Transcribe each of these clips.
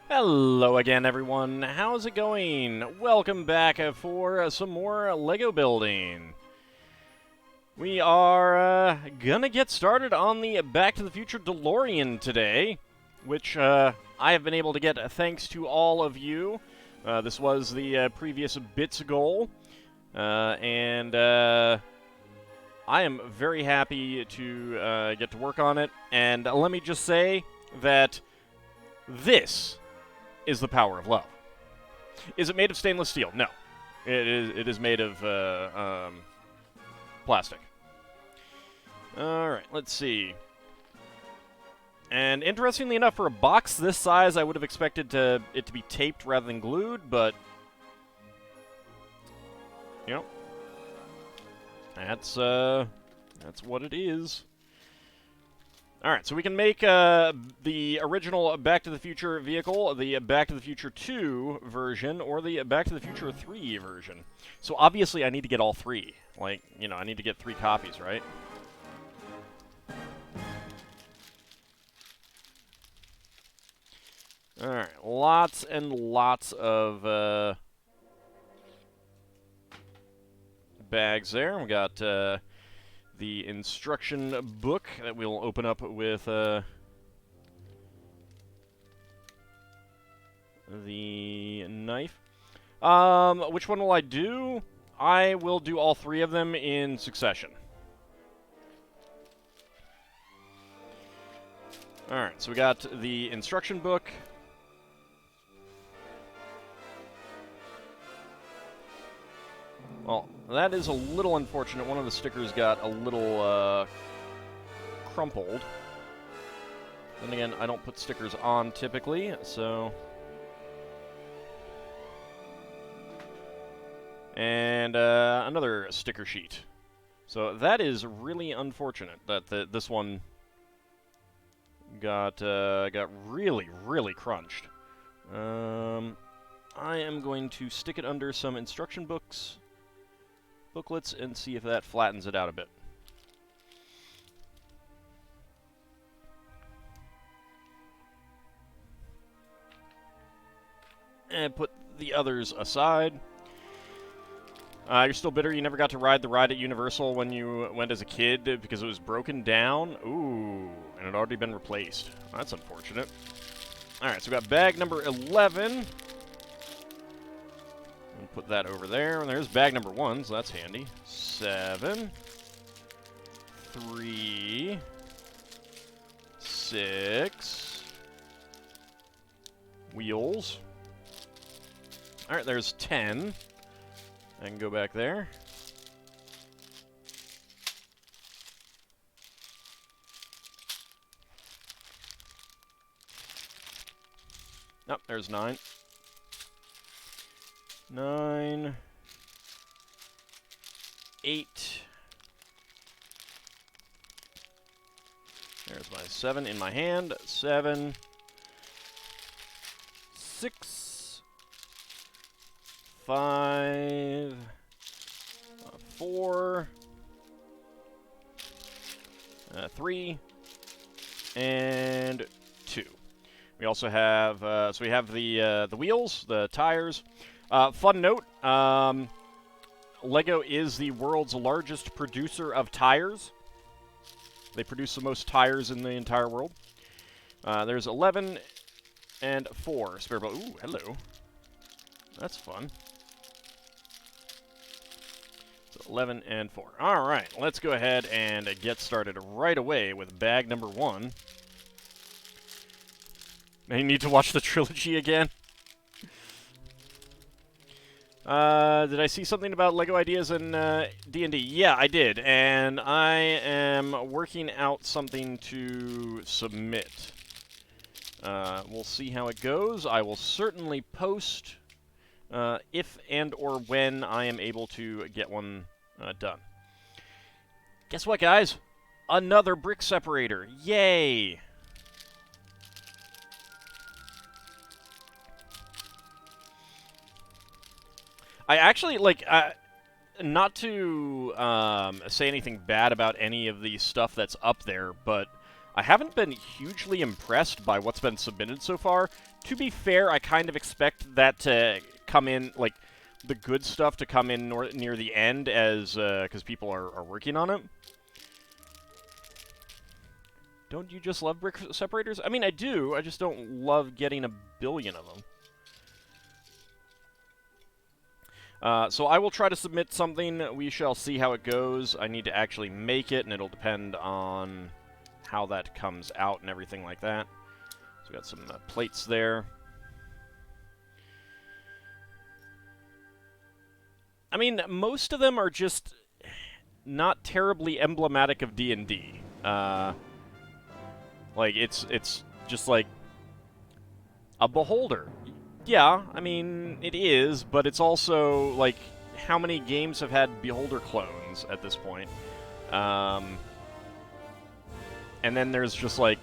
Hello again, everyone. How's it going? Welcome back for some more Lego building. We are gonna get started on the Back to the Future DeLorean today, which I have been able to get thanks to all of you. This was the previous bits goal, and I am very happy to get to work on it. And let me just say that this is the power of love. Is it made of stainless steel? No. It is made of plastic. Alright, let's see. And interestingly enough, for a box this size, I would have expected it to be taped rather than glued, but you know, that's what it is. Alright, so we can make the original Back to the Future vehicle, the Back to the Future 2 version, or the Back to the Future 3 version. So obviously I need to get all three. Like, you know, I need to get 3 copies, right? Alright, lots and lots of bags there. We got the instruction book that we'll open up with the knife. Which one will I do? I will do all 3 of them in succession. Alright, so we got the instruction book. Well, that is a little unfortunate. One of the stickers got a little crumpled. Then again, I don't put stickers on typically, so... And another sticker sheet. So that is really unfortunate that this one got really, really crunched. I am going to stick it under some instruction booklets and see if that flattens it out a bit. And put the others aside. You're still bitter you never got to ride the ride at Universal when you went as a kid because it was broken down? Ooh, and it had already been replaced. That's unfortunate. Alright, so we got bag number 11. And put that over there. And there's bag number 1, so that's handy. 7. 3. 6. Wheels. Alright, there's 10. I can go back there. Nope, there's 9. 9. 8. There's my 7 in my hand. 7. 6. 5, 4, 3, and 2. We also have, so we have the wheels, the tires. Fun note, Lego is the world's largest producer of tires. They produce the most tires in the entire world. There's 11 and 4 spare boat. Ooh, hello. That's fun. 11 and 4. Alright, let's go ahead and get started right away with bag number 1. Now you need to watch the trilogy again. Did I see something about Lego ideas in D&D? Yeah, I did, and I am working out something to submit. We'll see how it goes. I will certainly post if and or when I am able to get one done. Guess what, guys? Another brick separator. Yay! I actually, like, not to say anything bad about any of the stuff that's up there, but I haven't been hugely impressed by what's been submitted so far. To be fair, I kind of expect that to come in, like, the good stuff to come in near the end as, because people are working on it. Don't you just love brick separators? I mean, I do. I just don't love getting a billion of them. So I will try to submit something. We shall see how it goes. I need to actually make it, and it'll depend on how that comes out and everything like that. So we got some plates there. I mean, most of them are just not terribly emblematic of D&D. Like, it's just like a beholder. Yeah, I mean, it is, but it's also, like, how many games have had beholder clones at this point? And then there's just, like,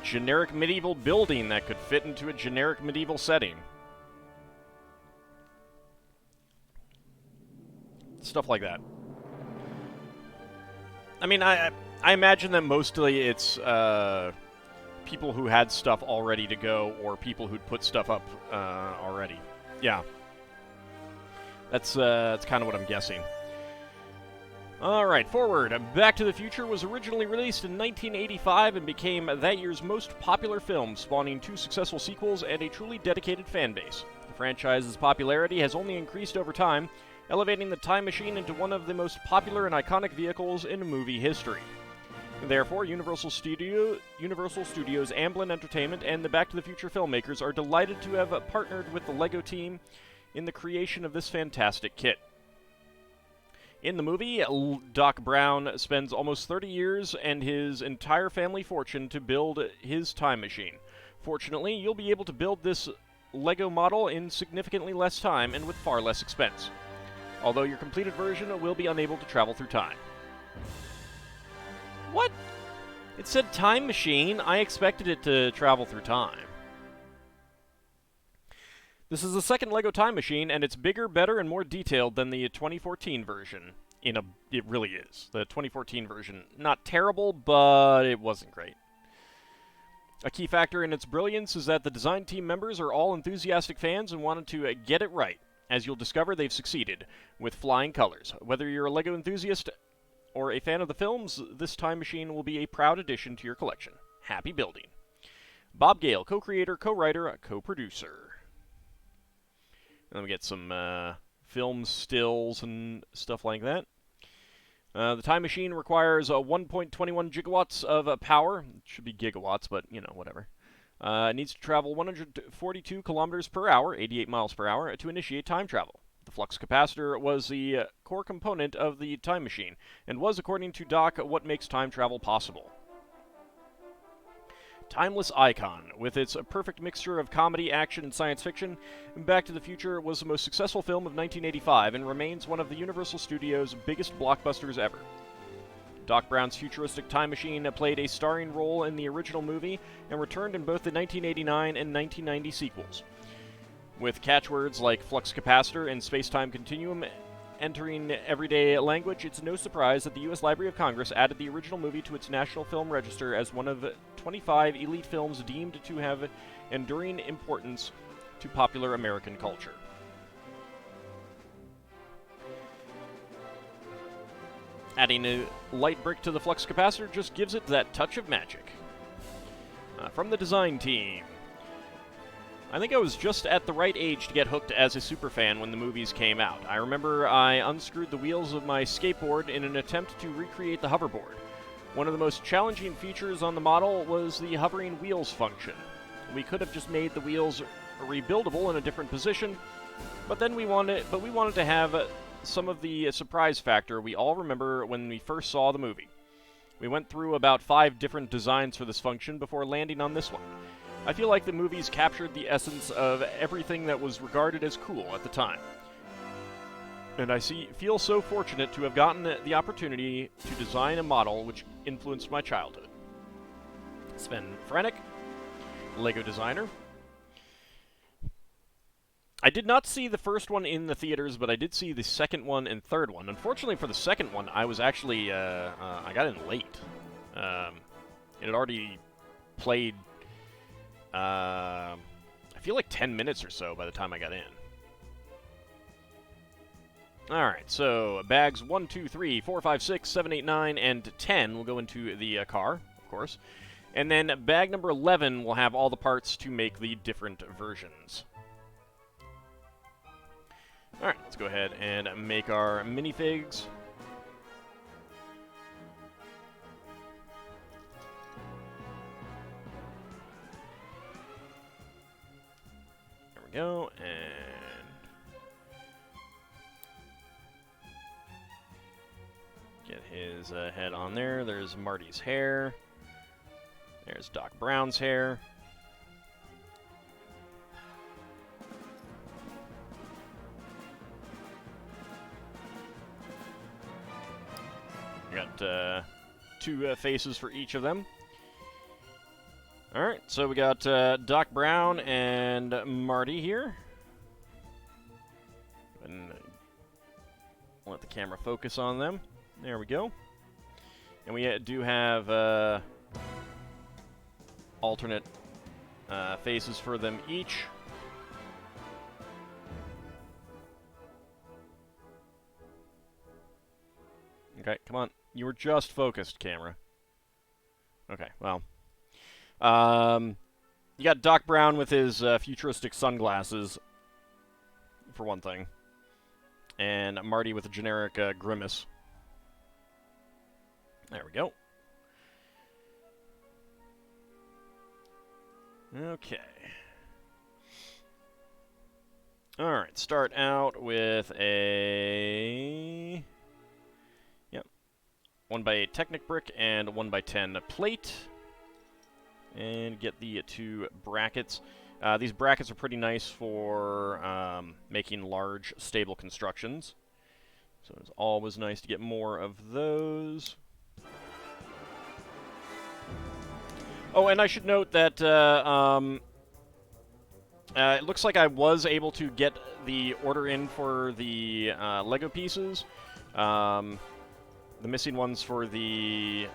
generic medieval building that could fit into a generic medieval setting. Stuff like that. I mean, I imagine that mostly it's people who had stuff all ready to go, or people who'd put stuff up already. Yeah. That's kind of what I'm guessing. Alright, forward. Back to the Future was originally released in 1985 and became that year's most popular film, spawning 2 successful sequels and a truly dedicated fan base. The franchise's popularity has only increased over time, elevating the time machine into one of the most popular and iconic vehicles in movie history. Therefore, Universal Studios, Amblin Entertainment, and the Back to the Future filmmakers are delighted to have partnered with the LEGO team in the creation of this fantastic kit. In the movie, Doc Brown spends almost 30 years and his entire family fortune to build his time machine. Fortunately, you'll be able to build this LEGO model in significantly less time and with far less expense, although your completed version will be unable to travel through time. What? It said time machine. I expected it to travel through time. This is the second LEGO Time Machine, and it's bigger, better, and more detailed than the 2014 version. It really is. The 2014 version, not terrible, but it wasn't great. A key factor in its brilliance is that the design team members are all enthusiastic fans and wanted to get it right. As you'll discover, they've succeeded, with flying colors. Whether you're a LEGO enthusiast or a fan of the films, this time machine will be a proud addition to your collection. Happy building. Bob Gale, co-creator, co-writer, co-producer. Then we get some film stills and stuff like that. The time machine requires 1.21 gigawatts of power. It should be gigawatts, but, you know, whatever. It needs to travel 142 kilometers per hour, 88 miles per hour, to initiate time travel. The flux capacitor was the core component of the time machine, and was, according to Doc, what makes time travel possible. Timeless icon. With its perfect mixture of comedy, action, and science fiction, Back to the Future was the most successful film of 1985 and remains one of the Universal Studios' biggest blockbusters ever. Doc Brown's futuristic time machine played a starring role in the original movie and returned in both the 1989 and 1990 sequels. With catchwords like flux capacitor and space-time continuum entering everyday language, it's no surprise that the U.S. Library of Congress added the original movie to its National Film Register as one of 25 elite films deemed to have enduring importance to popular American culture. Adding a light brick to the flux capacitor just gives it that touch of magic. From the design team. I think I was just at the right age to get hooked as a superfan when the movies came out. I remember I unscrewed the wheels of my skateboard in an attempt to recreate the hoverboard. One of the most challenging features on the model was the hovering wheels function. We could have just made the wheels rebuildable in a different position, but we wanted to have some of the surprise factor we all remember when we first saw the movie. We went through about 5 different designs for this function before landing on this one. I feel like the movies captured the essence of everything that was regarded as cool at the time. And I feel so fortunate to have gotten the opportunity to design a model which influenced my childhood. Sven Frenick, LEGO designer. I did not see the first one in the theaters, but I did see the second one and third one. Unfortunately for the second one, I was actually, I got in late. It had already played, I feel like 10 minutes or so by the time I got in. Alright, so bags 1, 2, 3, 4, 5, 6, 7, 8, 9, and 10 will go into the car, of course. And then bag number 11 will have all the parts to make the different versions. Alright, let's go ahead and make our minifigs. There we go, and get his head on there. There's Marty's hair. There's Doc Brown's hair. We got two faces for each of them. Alright, so we got Doc Brown and Marty here. And let the camera focus on them. There we go. And we do have alternate faces for them each. Okay, come on. You were just focused, camera. Okay, well. You got Doc Brown with his futuristic sunglasses, for one thing. And Marty with a generic grimace. There we go. Okay. Alright, start out with a... Yep. 1x8 Technic brick and 1x10 plate. And get the two brackets. These brackets are pretty nice for making large, stable constructions. So it's always nice to get more of those. Oh, and I should note that it looks like I was able to get the order in for the Lego pieces. The missing ones for the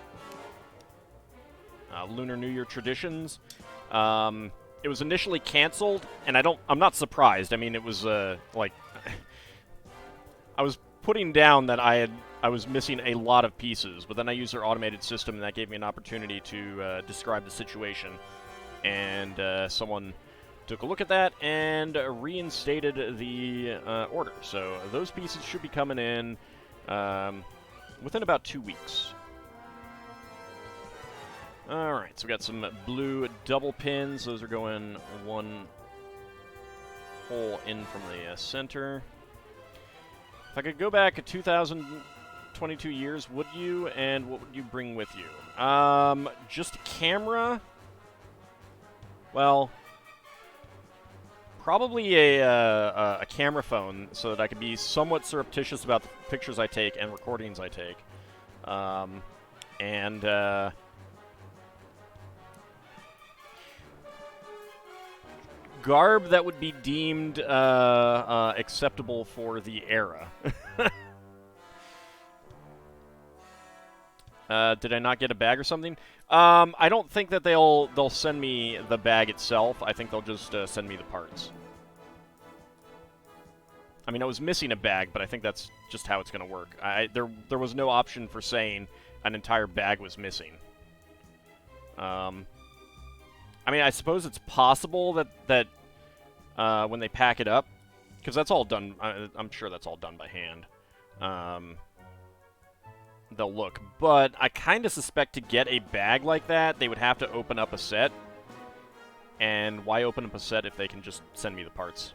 Lunar New Year traditions. It was initially canceled, and I'm not surprised. I mean, it was like I was putting down that I was missing a lot of pieces, but then I used their automated system, and that gave me an opportunity to describe the situation. And someone took a look at that and reinstated the order. So those pieces should be coming in within about 2 weeks. Alright, so we got some blue double pins. Those are going one hole in from the center. If I could go back 2,022 years, would you? And what would you bring with you? Just a camera? Well, probably a camera phone so that I could be somewhat surreptitious about the pictures I take and recordings I take. Garb that would be deemed acceptable for the era. Did I not get a bag or something? I don't think that they'll send me the bag itself. I think they'll just send me the parts. I mean, I was missing a bag, but I think that's just how it's going to work. There was no option for saying an entire bag was missing. I mean, I suppose it's possible that when they pack it up, because that's all done, I'm sure that's all done by hand, they'll look. But I kind of suspect to get a bag like that, they would have to open up a set. And why open up a set if they can just send me the parts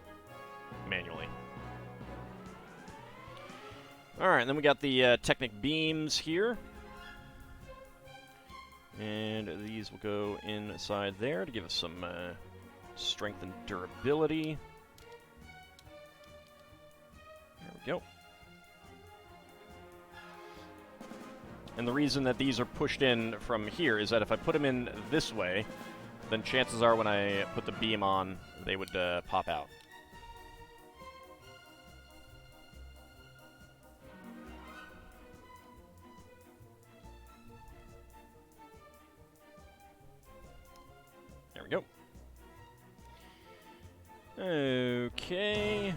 manually? Alright, then we got the Technic beams here. And these will go inside there to give us some strength and durability. There we go. And the reason that these are pushed in from here is that if I put them in this way, then chances are when I put the beam on, they would pop out. Okay.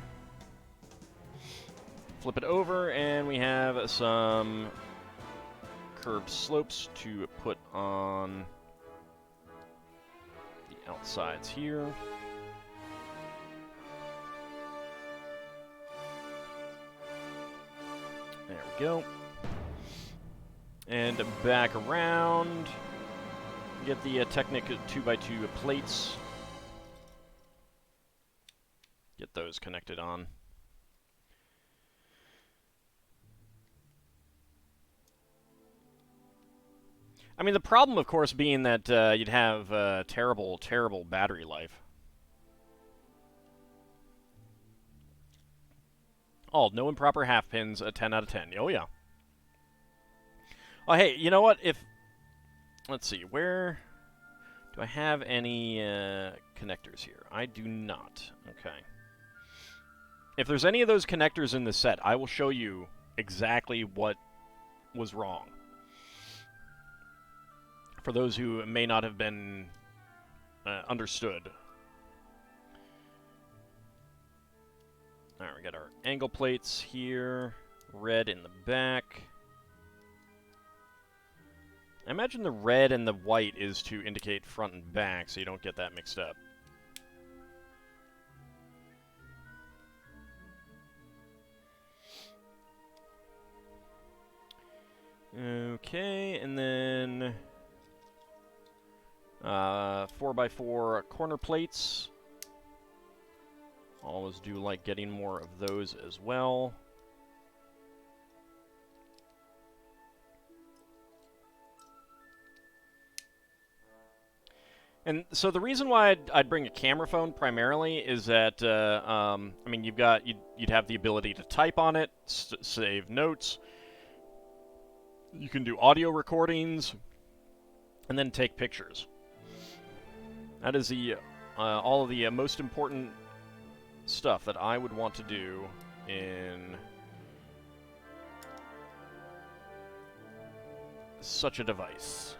Flip it over, and we have some curved slopes to put on the outsides here. There we go. And back around. Get the Technic 2x2 plates. Get those connected on. I mean, the problem, of course, being that you'd have terrible, terrible battery life. Oh, no improper half pins, a 10 out of 10. Oh, yeah. Oh, hey, you know what? Let's see, where do I have any connectors here? I do not. Okay. If there's any of those connectors in the set, I will show you exactly what was wrong. For those who may not have been understood. Alright, we got our angle plates here. Red in the back. I imagine the red and the white is to indicate front and back, so you don't get that mixed up. Okay, and then 4x4 corner plates. Always do like getting more of those as well. And so the reason why I'd bring a camera phone primarily is that I mean you'd have the ability to type on it, save notes. You can do audio recordings, and then take pictures. That is the all of the most important stuff that I would want to do in such a device,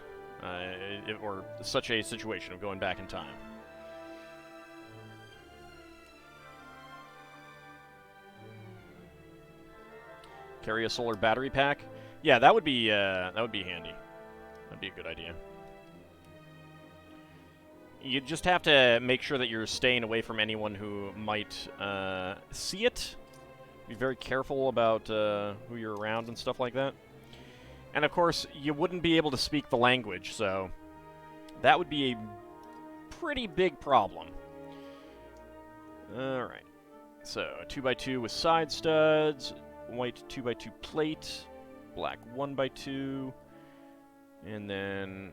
or such a situation of going back in time. Carry a solar battery pack. Yeah, that would be handy. That'd be a good idea. You just have to make sure that you're staying away from anyone who might see it. Be very careful about who you're around and stuff like that. And of course, you wouldn't be able to speak the language, so that would be a pretty big problem. Alright. So, 2x2 with side studs, white 2x2 plate, black 1x2, and then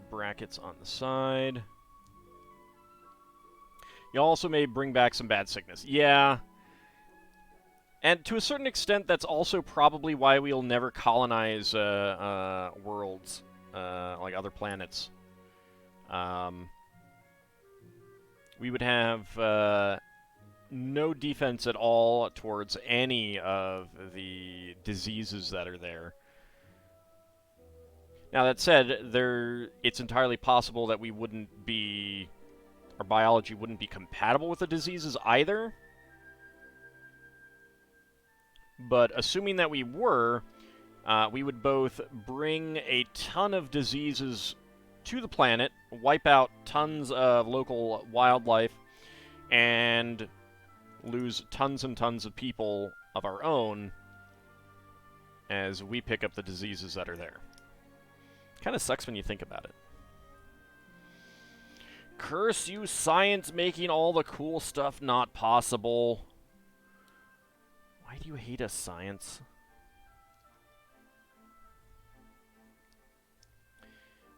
brackets on the side. You also may bring back some bad sickness. Yeah. And to a certain extent, that's also probably why we'll never colonize worlds, like other planets. We would have no defense at all towards any of the diseases that are there. Now, that said, it's entirely possible that we wouldn't be... our biology wouldn't be compatible with the diseases either. But assuming that we were, we would both bring a ton of diseases to the planet, wipe out tons of local wildlife, and lose tons and tons of people of our own as we pick up the diseases that are there. Kind of sucks when you think about it. Curse you, science, making all the cool stuff not possible. Why do you hate us, science?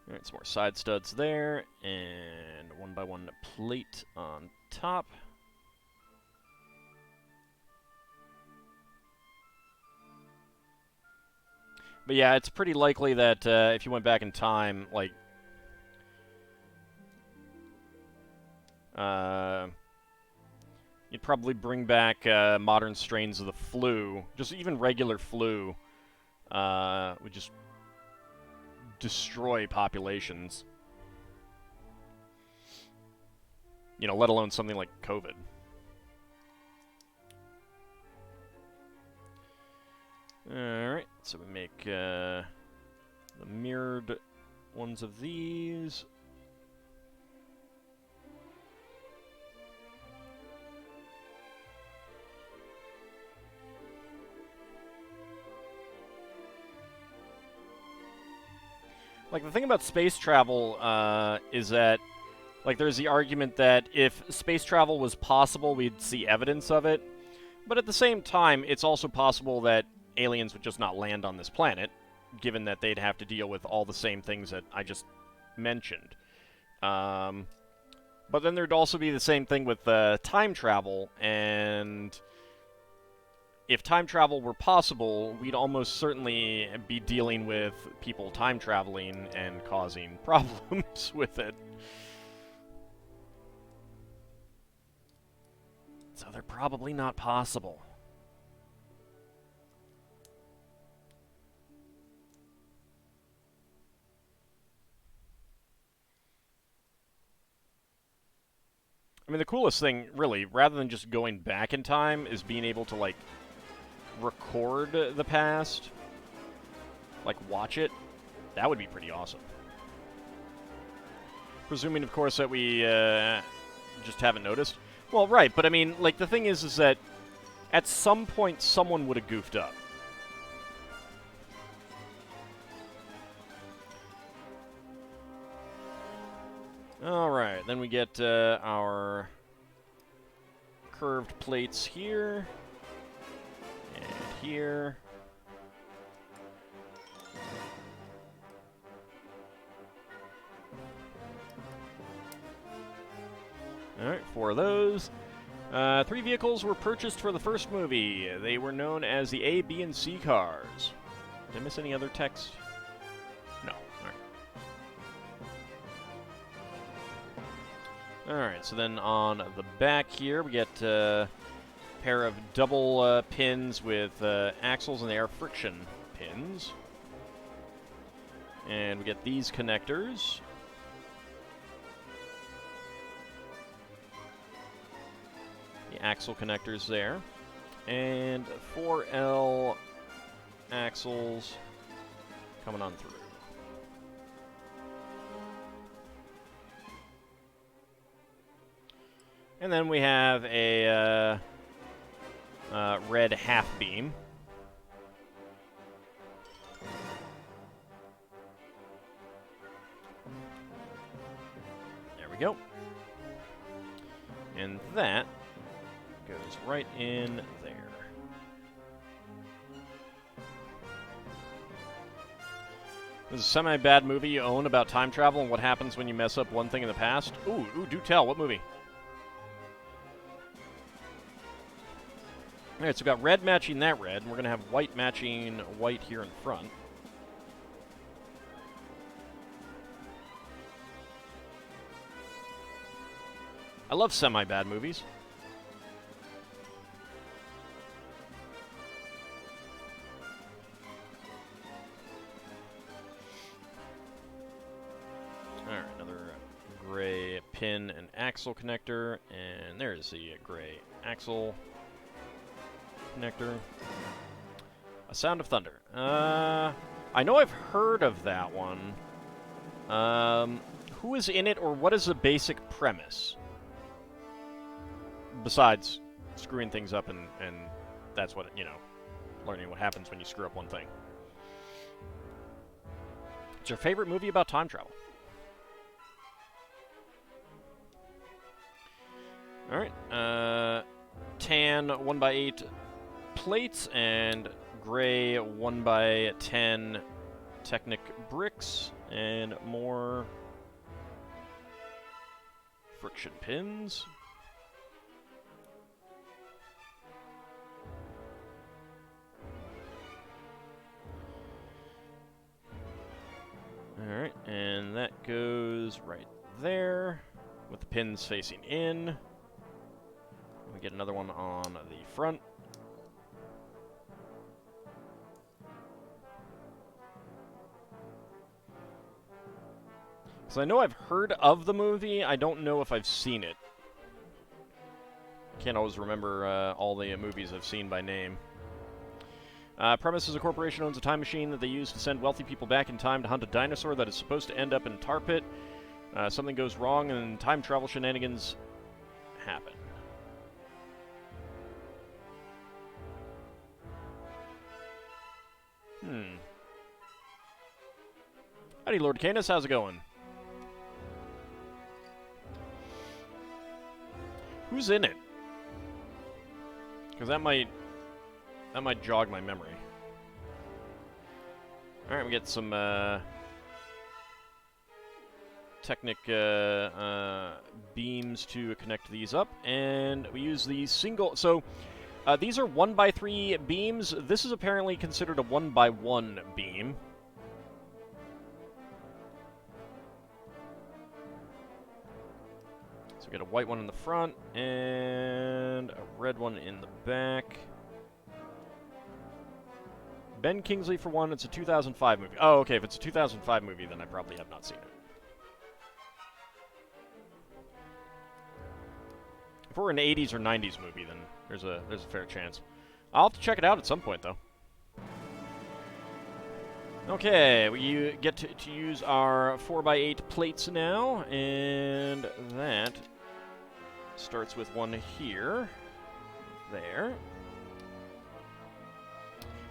Alright, some more side studs there, and 1x1 plate on top. But yeah, it's pretty likely that if you went back in time, like... you'd probably bring back modern strains of the flu. Just even regular flu would just destroy populations. You know, let alone something like COVID. Alright, so we make the mirrored ones of these. Like, the thing about space travel is that, like, there's the argument that if space travel was possible, we'd see evidence of it. But at the same time, it's also possible that aliens would just not land on this planet, given that they'd have to deal with all the same things that I just mentioned. But then there'd also be the same thing with time travel, and if time travel were possible, we'd almost certainly be dealing with people time traveling and causing problems with it. So they're probably not possible. I mean, the coolest thing, really, rather than just going back in time, is being able to, like, record the past. Like, watch it. That would be pretty awesome. Presuming, of course, that we just haven't noticed. Well, right, but I mean, like, the thing is that at some point someone would have goofed up. Alright, then we get our curved plates here, and here. Alright, 4 of those. 3 vehicles were purchased for the first movie. They were known as the A, B, and C cars. Did I miss any other text? No. Alright, so then on the back here, we get a pair of double pins with axles, and they are friction pins. And we get these connectors. The axle connectors there. And 4L axles coming on through. And then we have a red half beam. There we go. And that goes right in there. This is a semi-bad movie you own about time travel and what happens when you mess up one thing in the past. Ooh, do tell. What movie? Alright, so we've got red matching that red, and we're going to have white matching white here in front. I love semi-bad movies. Alright, another gray pin and axle connector, and there's the gray axle connector. A Sound of Thunder. I know I've heard of that one. Who is in it, or what is the basic premise? Besides screwing things up, and that's what, you know, learning what happens when you screw up one thing. What's your favorite movie about time travel? Alright, tan 1x8 plates and gray 1x10 Technic bricks and more friction pins. Alright, and that goes right there with the pins facing in. We get another one on the front. So I know I've heard of the movie, I don't know if I've seen it. can't always remember all the movies I've seen by name. Premise is a corporation owns a time machine that they use to send wealthy people back in time to hunt a dinosaur that is supposed to end up in a tar pit. Something goes wrong and time travel shenanigans happen. Howdy, Lord Canis. How's it going? Who's in it? Because that might jog my memory. All right, we get some Technic beams to connect these up, and we use the single. So these are 1x3 beams. This is apparently considered a 1x1 beam. So we get a white one in the front and a red one in the back. Ben Kingsley for one. It's a 2005 movie. Oh, okay. If it's a 2005 movie, then I probably have not seen it. If we're an 80s or 90s movie, then there's a fair chance. I'll have to check it out at some point, though. Okay, we get to use our 4x8 plates now, and that starts with one here, there.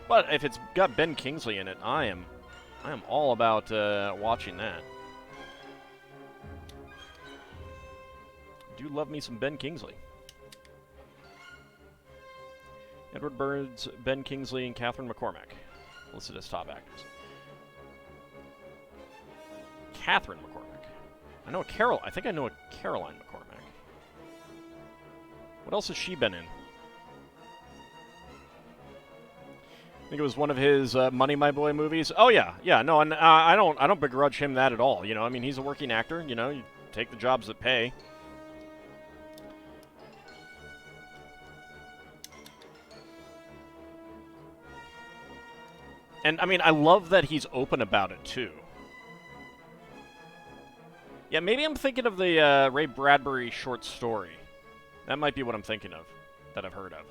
But if it's got Ben Kingsley in it, I am all about watching that. Do love me some Ben Kingsley. Edward Burns, Ben Kingsley, and Catherine McCormack listed as top actors. Catherine McCormack. I think I know a Caroline McCormack. What else has she been in? I think it was one of his Money My Boy movies. Oh yeah, no, and I don't begrudge him that at all. You know, I mean, he's a working actor. You know, you take the jobs that pay. And I mean, I love that he's open about it too. Yeah, maybe I'm thinking of the Ray Bradbury short story. That might be what I'm thinking of, that I've heard of.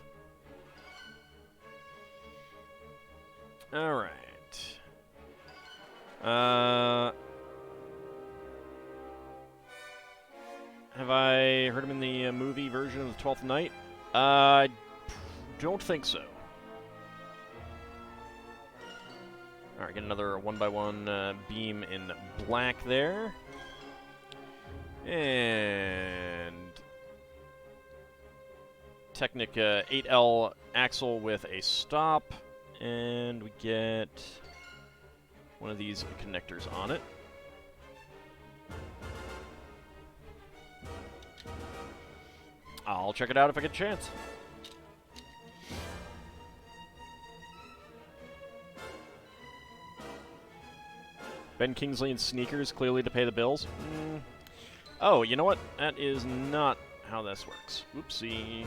All right. Have I heard him in the movie version of The 12th Night? I don't think so. All right, get another 1x1 beam in black there. And Technic 8L axle with a stop. And we get one of these connectors on it. I'll check it out if I get a chance. Ben Kingsley in sneakers, clearly to pay the bills. Oh, you know what? That is not how this works. Oopsie.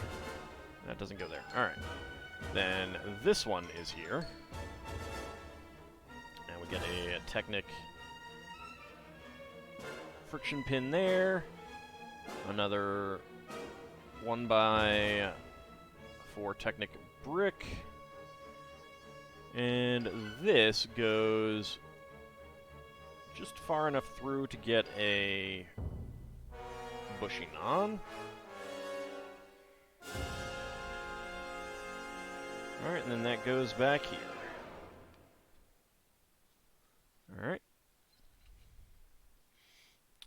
That doesn't go there. All right. Then this one is here. And we get a Technic friction pin there. Another 1x4 Technic brick. And this goes just far enough through to get a bushing on. Alright, and then that goes back here. Alright.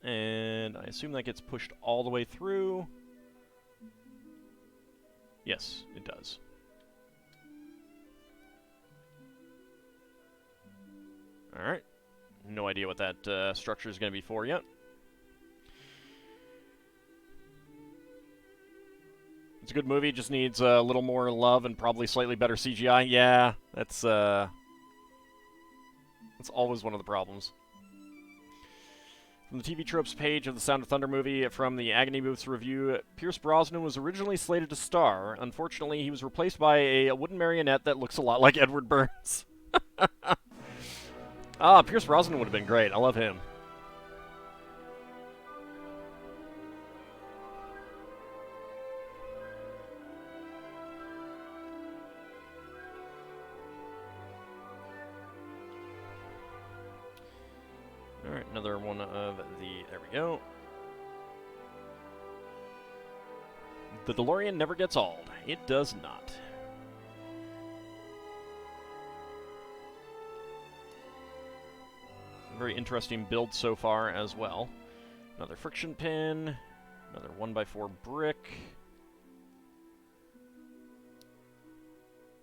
And I assume that gets pushed all the way through. Yes, it does. Alright. No idea what that structure is going to be for yet. It's a good movie, just needs a little more love and probably slightly better CGI. Yeah, that's always one of the problems. From the TV Tropes page of the Sound of Thunder movie, from the Agony Booth's review, Pierce Brosnan was originally slated to star. Unfortunately, he was replaced by a wooden marionette that looks a lot like Edward Burns. Pierce Brosnan would have been great. I love him. Alright, another one of the... There we go. The DeLorean never gets old. It does not. Very interesting build so far as well. Another friction pin. Another 1x4 brick.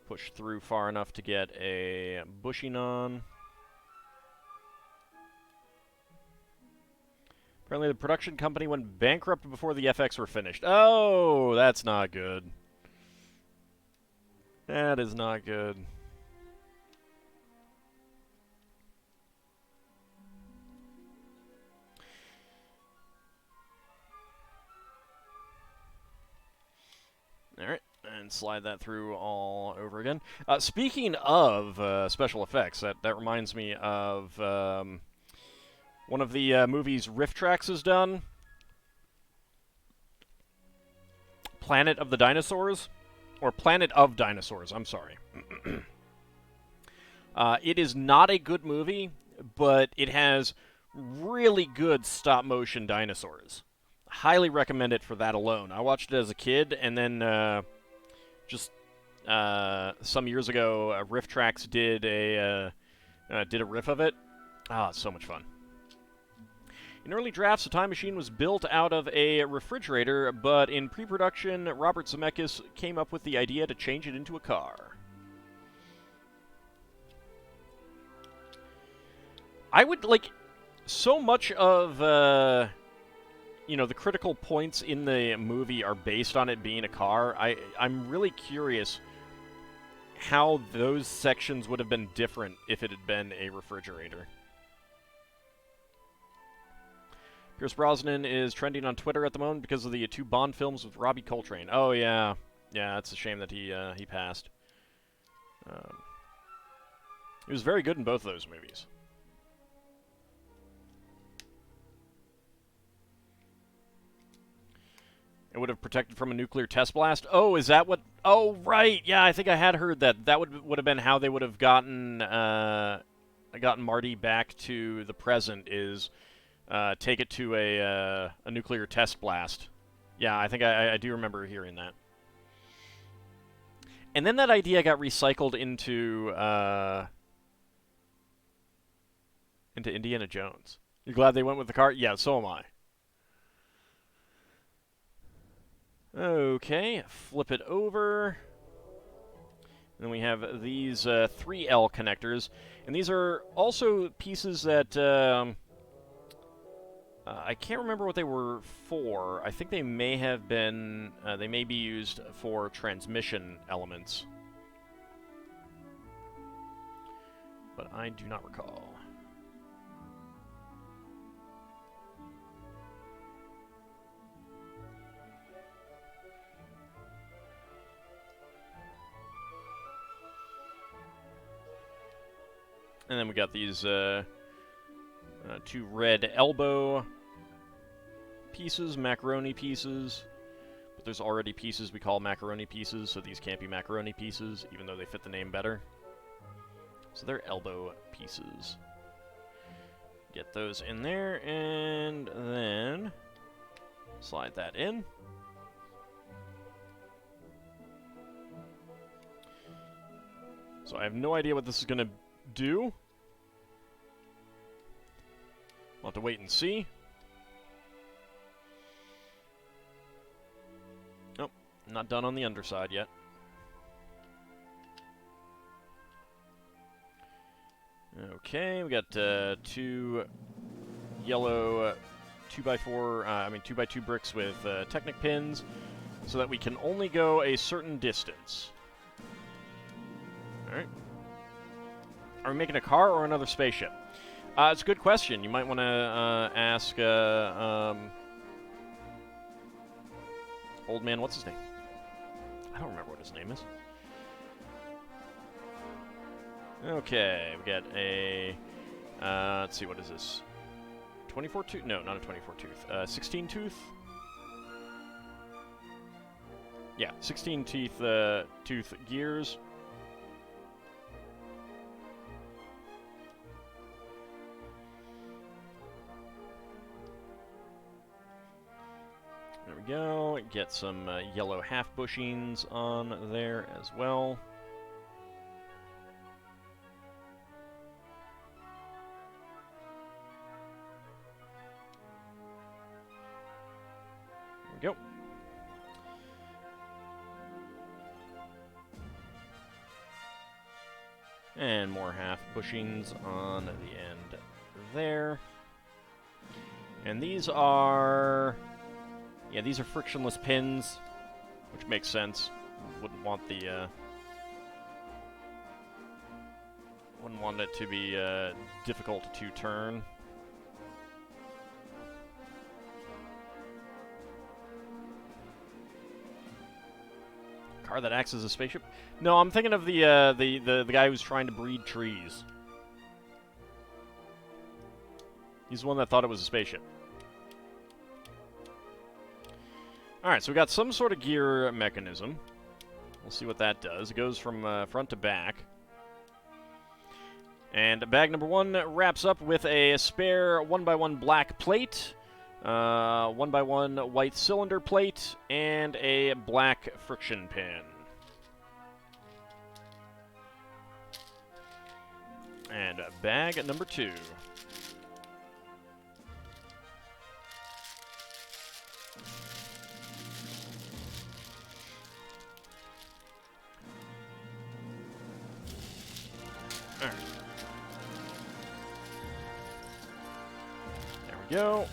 Push through far enough to get a bushing on. Apparently the production company went bankrupt before the FX were finished. Oh, that's not good. That is not good. Alright, and slide that through all over again. Speaking of special effects, that reminds me of one of the movies Riff Tracks has done. Planet of the Dinosaurs? Or Planet of Dinosaurs, I'm sorry. It is not a good movie, but it has really good stop-motion dinosaurs. Highly recommend it for that alone. I watched it as a kid, and then just some years ago, Riff Tracks did a riff of it. Ah, it's so much fun. In early drafts, the time machine was built out of a refrigerator, but in pre-production, Robert Zemeckis came up with the idea to change it into a car. I would, like, so much of, you know, the critical points in the movie are based on it being a car. I'm really curious how those sections would have been different if it had been a refrigerator. Pierce Brosnan is trending on Twitter at the moment because of the 2 Bond films with Robbie Coltrane. Oh, yeah. Yeah, it's a shame that he passed. He was very good in both of those movies. It would have protected from a nuclear test blast? Oh, is that what... Oh, right! Yeah, I think I had heard that. That would have been how they would have gotten Marty back to the present, is... take it to a nuclear test blast. Yeah, I think I do remember hearing that. And then that idea got recycled into Indiana Jones. You glad they went with the car? Yeah, so am I. Okay, flip it over. Then we have these 3L connectors. And these are also pieces that... I can't remember what they were for. I think they may have been... they may be used for transmission elements. But I do not recall. And then we got these 2 red elbow pieces, macaroni pieces. But there's already pieces we call macaroni pieces, so these can't be macaroni pieces, even though they fit the name better. So they're elbow pieces. Get those in there, and then slide that in. So I have no idea what this is going to do. We'll have to wait and see. Nope, not done on the underside yet. Okay, we got 2 yellow 2x2 bricks with Technic pins, so that we can only go a certain distance. All right. Are we making a car or another spaceship? It's a good question. You might want to ask old man, what's his name? I don't remember what his name is. Okay, we got a, let's see, what is this? 24 tooth? No, not a 24 tooth. 16 tooth? Yeah, 16 teeth, tooth gears. There we go. Get some yellow half bushings on there as well. There we go. And more half bushings on the end there. And these are... yeah, these are frictionless pins, which makes sense. Wouldn't want the... wouldn't want it to be difficult to turn. Car that acts as a spaceship? No, I'm thinking of the guy who's trying to breed trees. He's the one that thought it was a spaceship. Alright, so we got some sort of gear mechanism. We'll see what that does. It goes from front to back. And bag number 1 wraps up with a spare 1x1 black plate, 1x1 white cylinder plate, and a black friction pin. And bag number 2. Alright. There we go.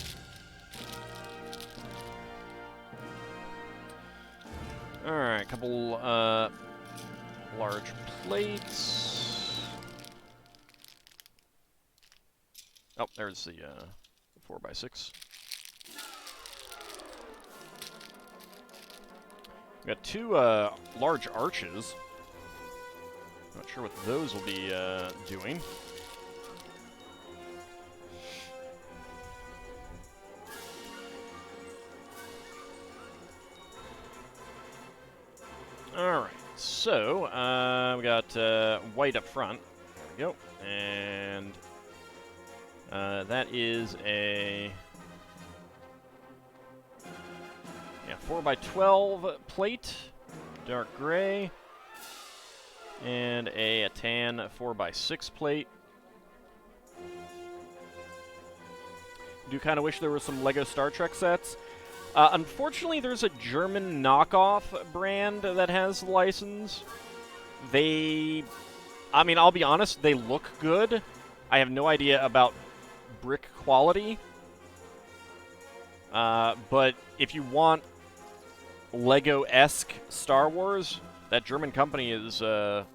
Alright, couple large plates. Oh, there's the 4x6. We got 2 large arches. Not sure what those will be doing. Alright, so we got white up front. There we go. And that is a 4x12 plate, dark gray. And a tan 4x6 plate. Do kind of wish there were some LEGO Star Trek sets. Unfortunately, there's a German knockoff brand that has the license. I mean, I'll be honest, they look good. I have no idea about brick quality. But if you want LEGO-esque Star Wars, that German company is what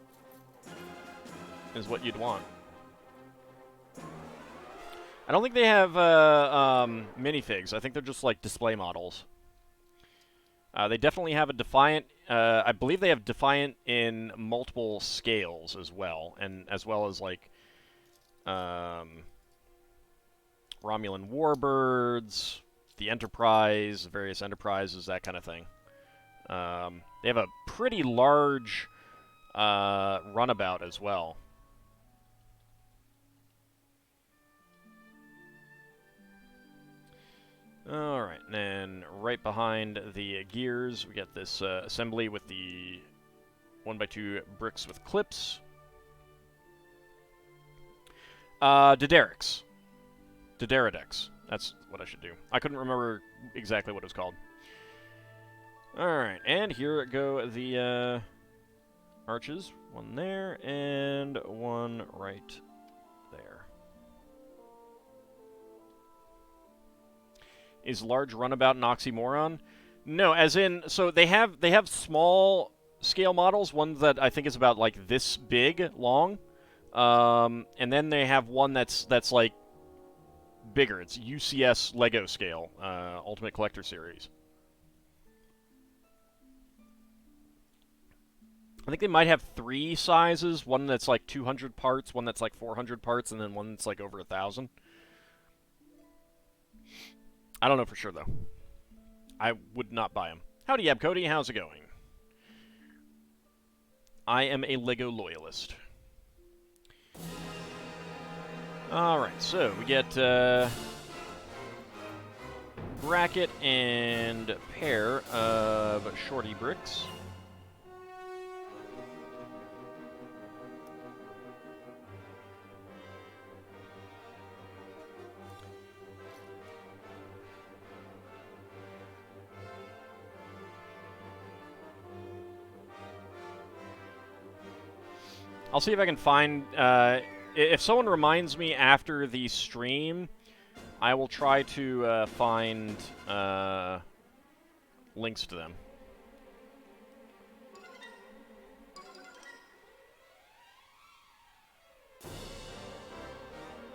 you'd want. I don't think they have minifigs. I think they're just like display models. They definitely have a Defiant. I believe they have Defiant in multiple scales as well, and as well as like Romulan Warbirds, the Enterprise, various Enterprises, that kind of thing. They have a pretty large runabout as well. Alright, and then right behind the gears, we get this assembly with the 1x2 bricks with clips. Dederics. That's what I should do. I couldn't remember exactly what it was called. Alright, and here go the arches. One there, and one right there. Is large runabout an oxymoron? No, as in, so they have small scale models, one that I think is about like this big long, and then they have one that's like bigger. It's UCS Lego scale, Ultimate Collector Series. I think they might have 3 sizes, one that's like 200 parts, one that's like 400 parts, and then one that's like over 1,000. I don't know for sure, though. I would not buy them. Howdy, Yab Cody. How's it going? I am a LEGO loyalist. Alright, so we get bracket and pair of shorty bricks. I'll see if I can find, if someone reminds me after the stream, I will try to find links to them.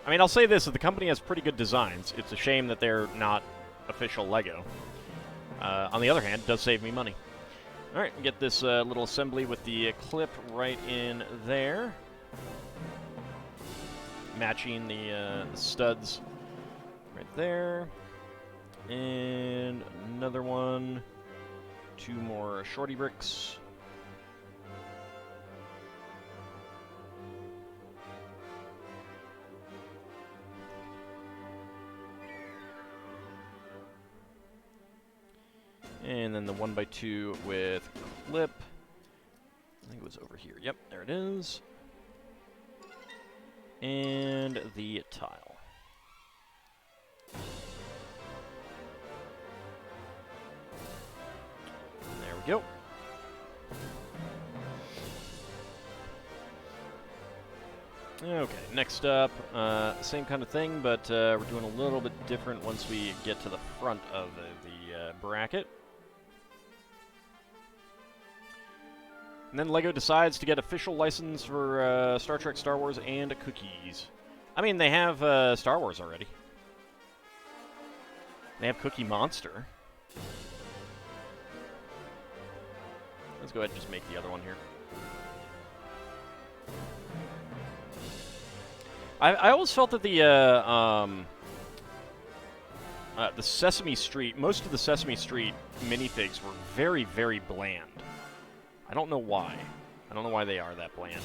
I mean, I'll say this, that the company has pretty good designs. It's a shame that they're not official LEGO. On the other hand, it does save me money. Alright, get this little assembly with the clip right in there. Matching the studs right there. And another one. 2 more shorty bricks. And then the 1x2 with clip. I think it was over here. Yep, there it is. And the tile. There we go. Okay, next up, same kind of thing, but we're doing a little bit different once we get to the front of the bracket. And then LEGO decides to get official license for Star Trek, Star Wars, and cookies. I mean, they have Star Wars already. They have Cookie Monster. Let's go ahead and just make the other one here. I always felt that the Sesame Street, most of the Sesame Street minifigs were very, very bland. I don't know why. I don't know why they are that bland.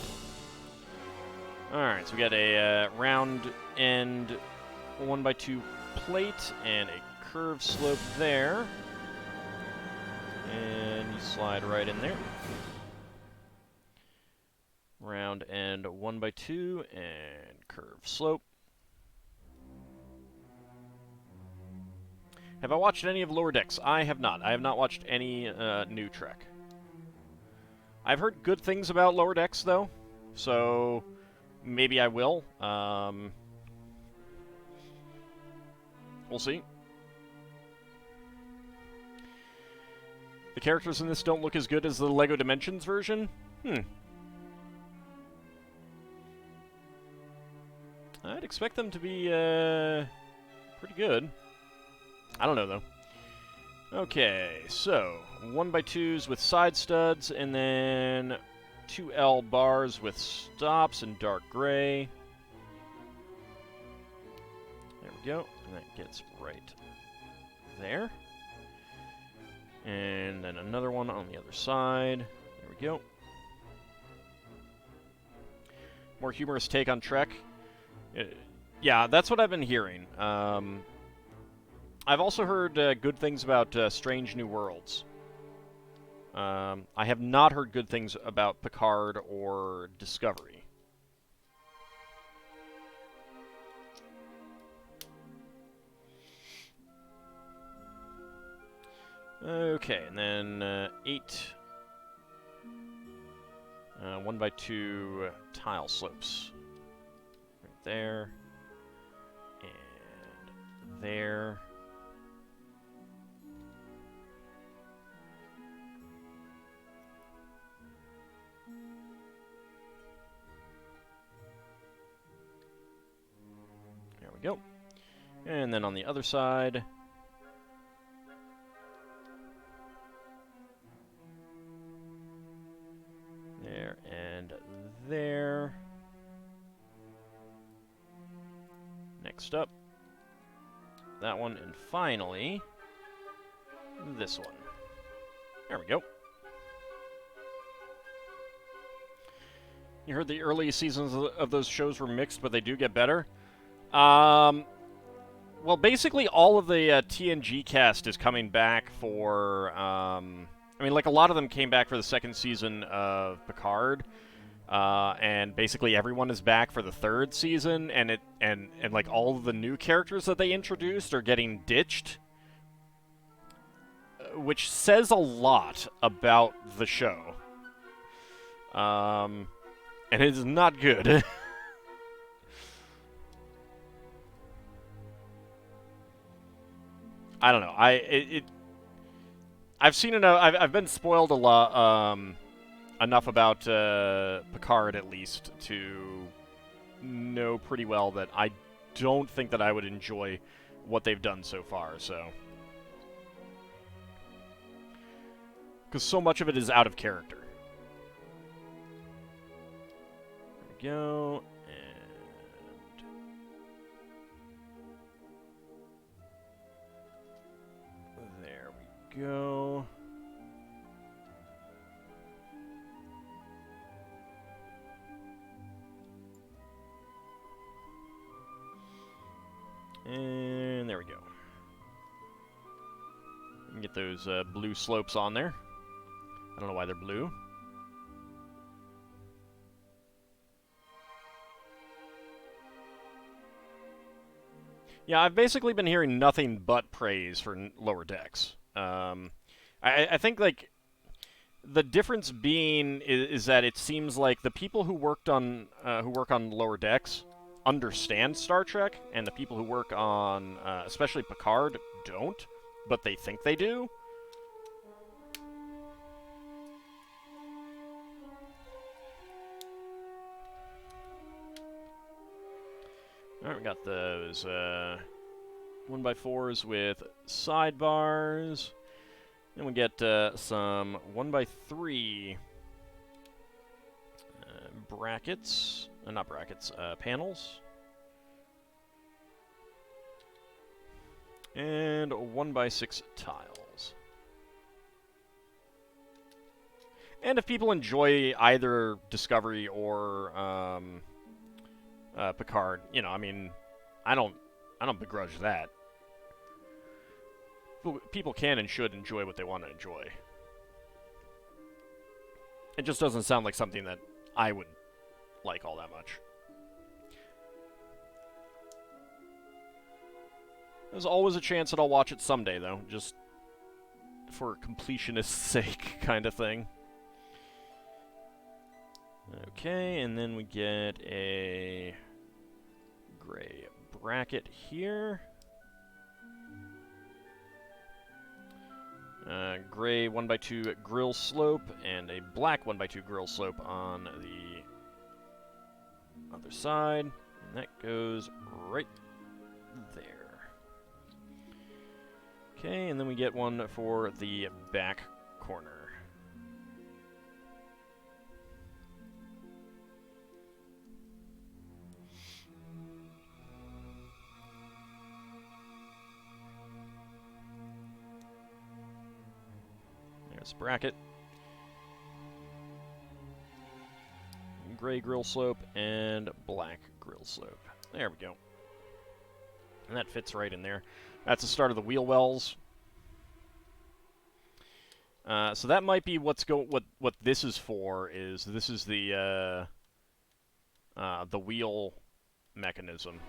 Alright, so we got a round end 1x2 plate and a curved slope there. And you slide right in there. Round end 1x2 and curved slope. Have I watched any of Lower Decks? I have not. I have not watched any new Trek. I've heard good things about Lower Decks, though, so maybe I will. We'll see. The characters in this don't look as good as the LEGO Dimensions version? I'd expect them to be pretty good. I don't know, though. Okay, so 1x2s with side studs, and then 2L bars with stops in dark gray. There we go, and that gets right there. And then another one on the other side. There we go. More humorous take on Trek. Yeah, that's what I've been hearing. I've also heard good things about Strange New Worlds. I have not heard good things about Picard or Discovery. Okay, and then 8 1x2 tile slopes. Right there. And there. There we go. And then on the other side. There and there. Next up. That one, and finally, this one. There we go. You heard the early seasons of those shows were mixed, but they do get better. well, basically all of the TNG cast is coming back for. I mean, like a lot of them came back for the second season of Picard, and basically everyone is back for the third season, and like all of the new characters that they introduced are getting ditched, which says a lot about the show. And it is not good. I don't know. I've seen enough. I've been spoiled a lot. Enough about Picard, at least, to know pretty well that I don't think that I would enjoy what they've done so far. So, because so much of it is out of character. There we go. Go. And there we go. You can get those blue slopes on there. I don't know why they're blue. Yeah, I've basically been hearing nothing but praise for Lower Decks. I think, like, the difference being is that it seems like the people who work on Lower Decks understand Star Trek, and the people who work on, especially Picard, don't, but they think they do. Alright, we got those 1x4s with sidebars. Then we get some 1x3 brackets. Not brackets, panels. And 1x6 tiles. And if people enjoy either Discovery or Picard, you know, I mean, I don't begrudge that. People can and should enjoy what they want to enjoy. It just doesn't sound like something that I would like all that much. There's always a chance that I'll watch it someday, though, just for completionist's sake kind of thing. Okay, and then we get a gray bracket here. Gray 1x2 grill slope and a black 1x2 grill slope on the other side. And that goes right there. Okay, and then we get one for the back corner. Bracket. Gray grill slope and black grill slope. There we go. And that fits right in there. That's the start of the wheel wells. So that might be what this is for. This is the wheel mechanism.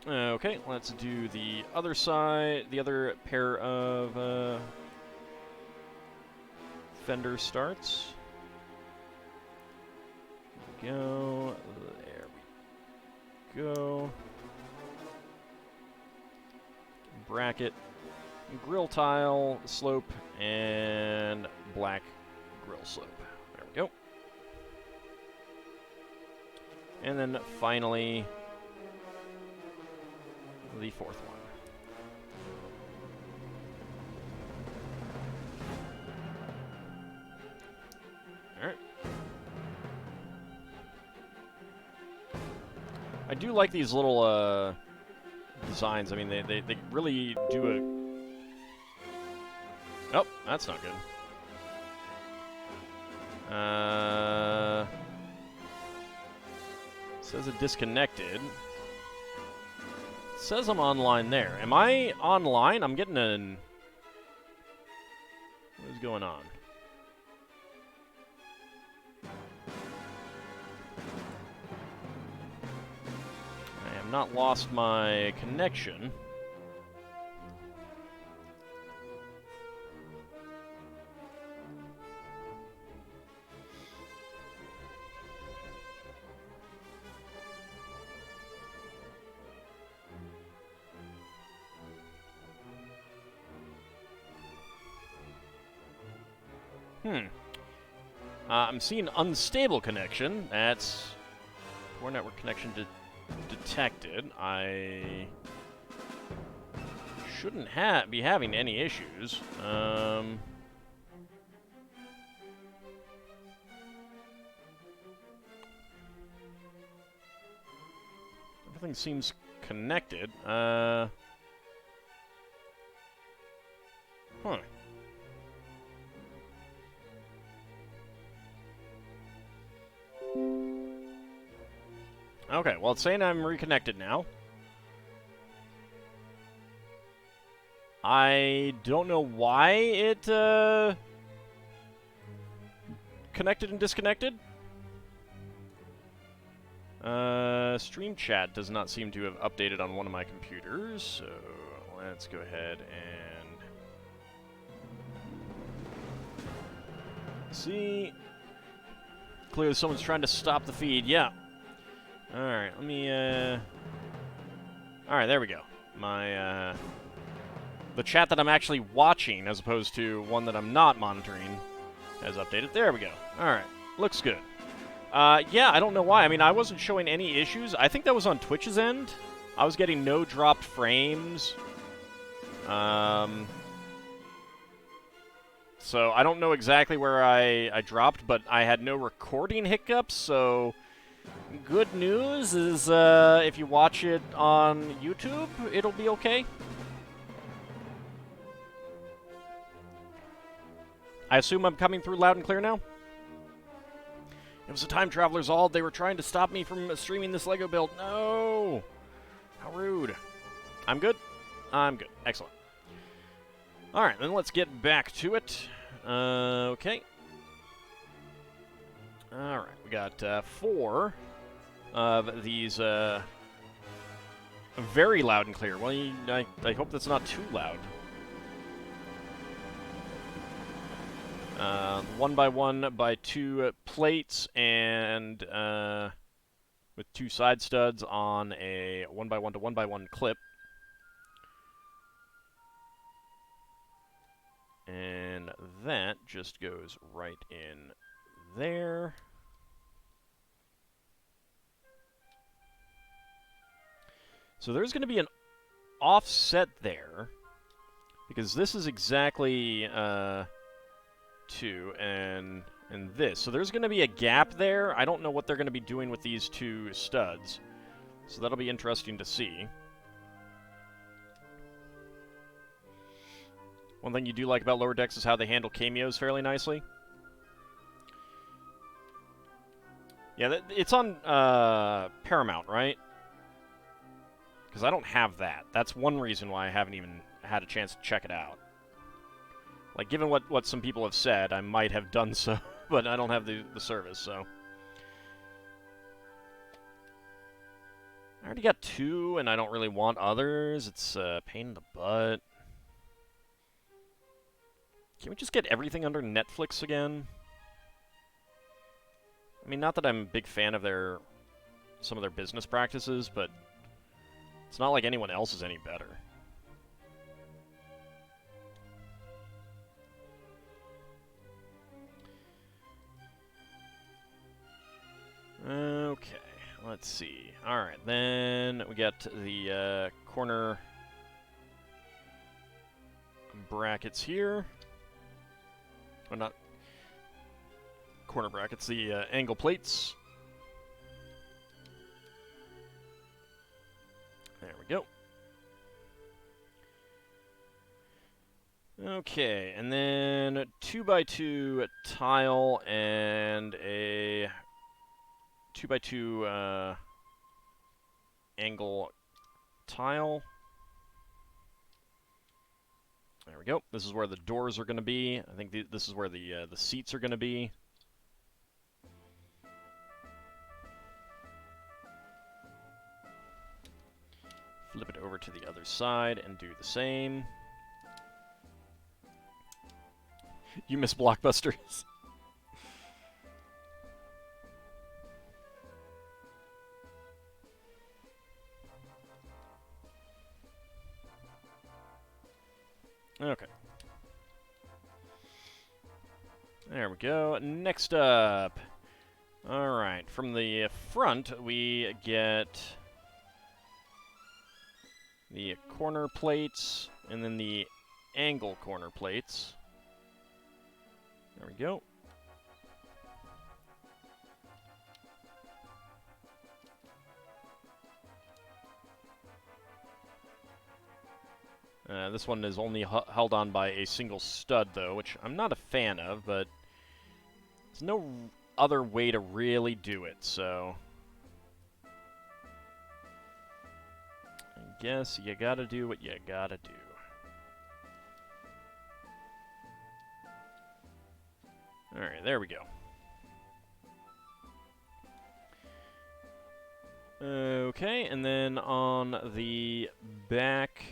Okay, let's do the other side, the other pair of fender starts. There we go. There we go. Bracket, grill tile, slope, and black grill slope. There we go. And then finally, the fourth one. Alright. I do like these little designs. I mean, they really do a... Oh, that's not good. says it disconnected. It says I'm online there. Am I online? I'm getting an... What is going on? I have not lost my connection. I'm seeing unstable connection. That's poor network connection detected. I shouldn't be having any issues. Everything seems connected. Huh. Okay, well, it's saying I'm reconnected now. I don't know why it, connected and disconnected. Stream chat does not seem to have updated on one of my computers, so let's go ahead and see. Clearly someone's trying to stop the feed, yeah. Alright, let me, Alright, there we go. My, the chat that I'm actually watching, as opposed to one that I'm not monitoring, has updated. There we go. Alright, looks good. Yeah, I don't know why. I mean, I wasn't showing any issues. I think that was on Twitch's end. I was getting no dropped frames. So I don't know exactly where I dropped, but I had no recording hiccups, so... Good news is, if you watch it on YouTube, it'll be okay. I assume I'm coming through loud and clear now? It was the Time Traveler's Ald. They were trying to stop me from streaming this LEGO build. No! How rude. I'm good? I'm good. Excellent. Alright, then let's get back to it. Okay. Alright, we got 4 of these very loud and clear. Well, I hope that's not too loud. 1x1 by 2 plates and with 2 side studs on a 1x1 to 1x1 clip. And that just goes right in there. So there's going to be an offset there, because this is exactly 2 and this. So there's going to be a gap there. I don't know what they're going to be doing with these 2 studs. So that'll be interesting to see. One thing you do like about Lower Decks is how they handle cameos fairly nicely. Yeah, it's on Paramount, right? Because I don't have that. That's one reason why I haven't even had a chance to check it out. Like, given what some people have said, I might have done so, but I don't have the service, so... I already got 2, and I don't really want others. It's a pain in the butt. Can we just get everything under Netflix again? I mean, not that I'm a big fan of some of their business practices, but it's not like anyone else is any better. Okay, let's see. Alright, then we got the corner brackets here. Or not corner brackets, the angle plates. There we go. Okay, and then 2x2 tile and a 2x2 angle tile. There we go. This is where the doors are going to be. I think this is where the seats are going to be. Flip it over to the other side and do the same. You miss Blockbusters. Okay. There we go. Next up. Alright, from the front, we get the corner plates, and then the angle corner plates. There we go. This one is only held on by a single stud, though, which I'm not a fan of, but there's no other way to really do it, so I guess you gotta do what you gotta do. Alright, there we go. Okay, and then on the back,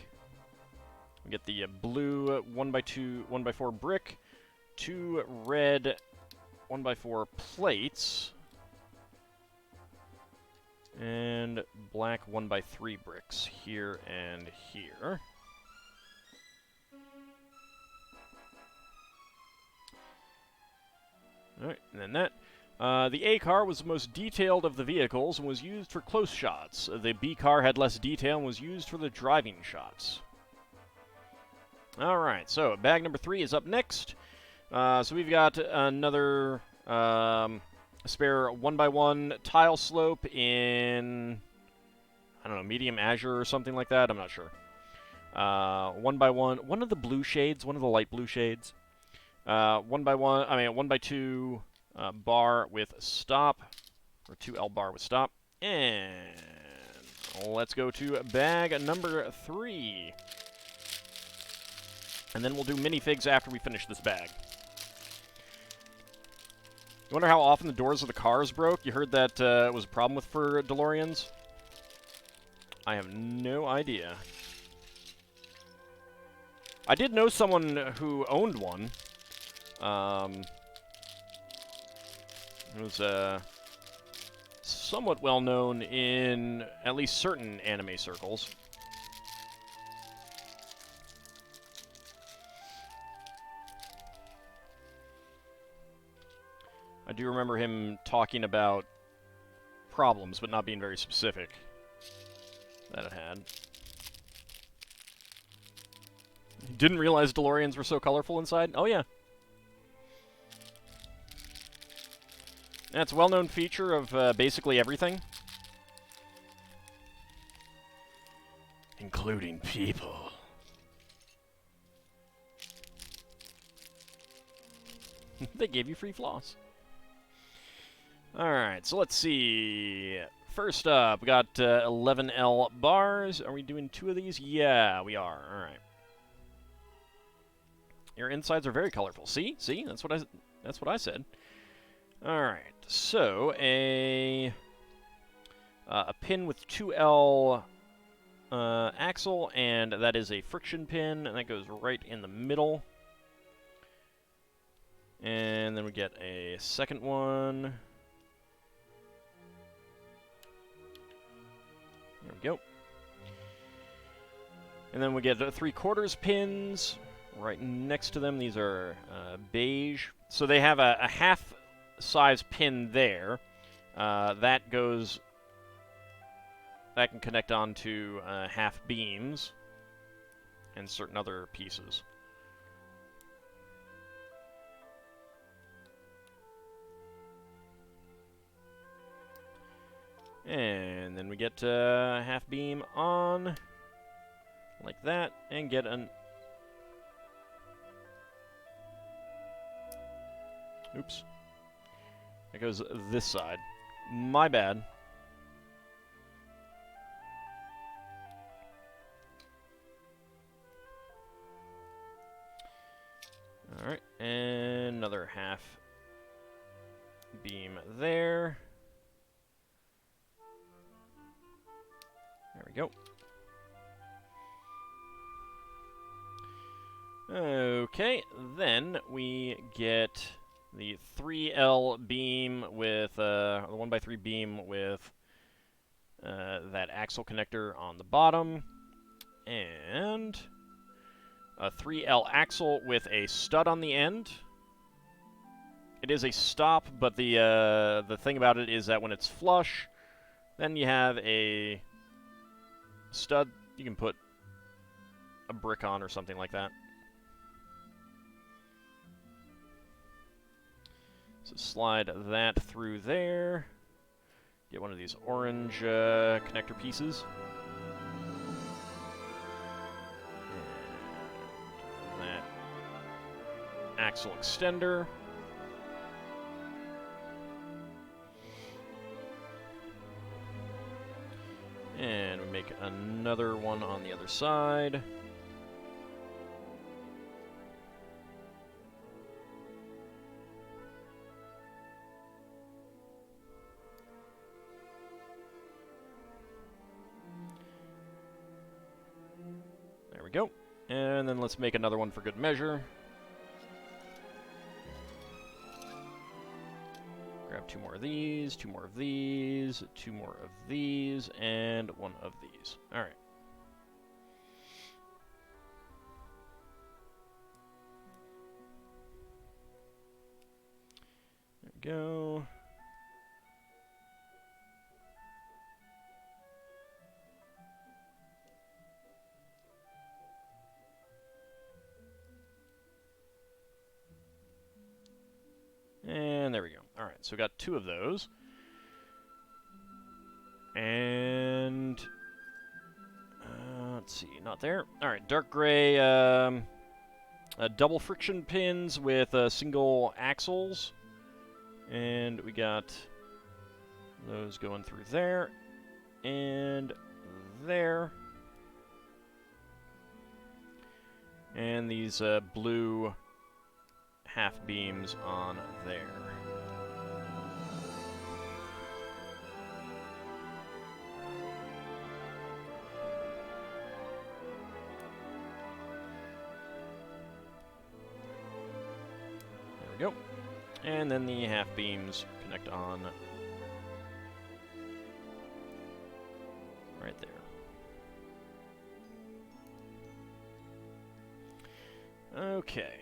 we get the blue 1x4 brick, 2 red 1x4 plates, and black 1x3 bricks here and here. Alright, and then that. The A car was the most detailed of the vehicles and was used for close shots. The B car had less detail and was used for the driving shots. Alright, so bag number 3 is up next. So we've got another spare 1x1 tile slope in, I don't know, medium azure or something like that. I'm not sure. 1x1, one of the blue shades, one of the light blue shades. 1x2 bar with stop, or 2L bar with stop. And let's go to bag number 3. And then we'll do minifigs after we finish this bag. You wonder how often the doors of the cars broke? You heard that it was a problem for DeLoreans? I have no idea. I did know someone who owned one. It was somewhat well known in at least certain anime circles. I do remember him talking about problems, but not being very specific that it had. Didn't realize DeLoreans were so colorful inside? Oh, yeah. That's a well-known feature of basically everything. Including people. They gave you free floss. Alright, so let's see. First up, we got 11L bars. Are we doing 2 of these? Yeah, we are. Alright. Your insides are very colorful. See? See? That's what I said. Alright, so a pin with 2L axle, and that is a friction pin, and that goes right in the middle. And then we get a second one. There we go. And then we get 3/4 pins right next to them. These are beige. So they have a half size pin there. That can connect onto half beams and certain other pieces. And then we get half beam on, like that, and get an... Oops. It goes this side. My bad. Alright, and another half beam there. There we go. Okay, then we get the 3L beam with, the 1x3 beam with that axle connector on the bottom, and a 3L axle with a stud on the end. It is a stop, but the thing about it is that when it's flush, then you have a stud you can put a brick on or something like that. So slide that through there. Get one of these orange connector pieces. And that axle extender. And we make another one on the other side. There we go. And then let's make another one for good measure. Grab 2 more of these, 2 more of these, 2 more of these, and 1 of these. Alright. There we go. And there we go. Alright, so we got 2 of those. And let's see, not there. Alright, dark gray double friction pins with single axles. And we got those going through there and there. And these blue half beams on there. There we go. And then the half beams connect on right there. Okay.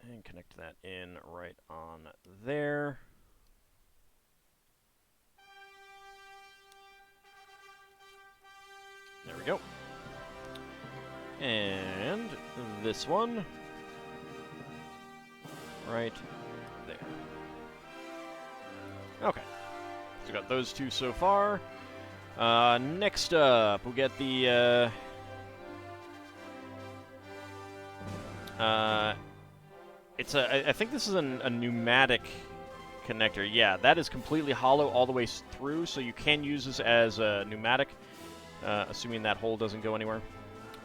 And connect that in right on there. There we go. And this one right there. Okay. So we got those 2 so far. Next up, we'll get the I think this is a pneumatic connector. Yeah, that is completely hollow all the way through, so you can use this as a pneumatic, assuming that hole doesn't go anywhere.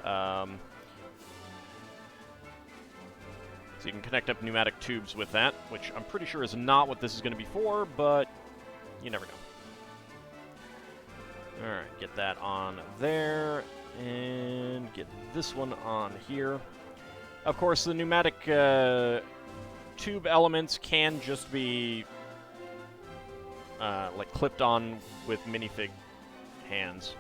So you can connect up pneumatic tubes with that, which I'm pretty sure is not what this is going to be for, but you never know. Alright, get that on there, and get this one on here. Of course, the pneumatic tube elements can just be like clipped on with minifig hands.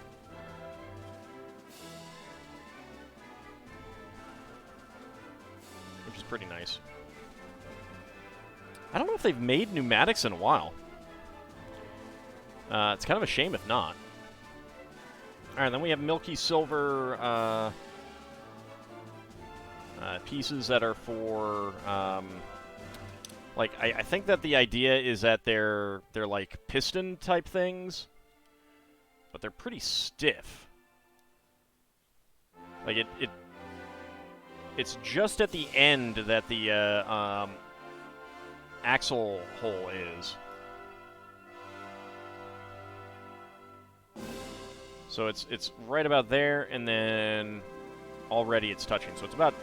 Which is pretty nice. I don't know if they've made pneumatics in a while. It's kind of a shame if not. Alright, then we have milky silver pieces that are for, like, I think that the idea is that they're like piston type things, but they're pretty stiff. Like, it's just at the end that the axle hole is. So it's right about there, and then already it's touching. So it's about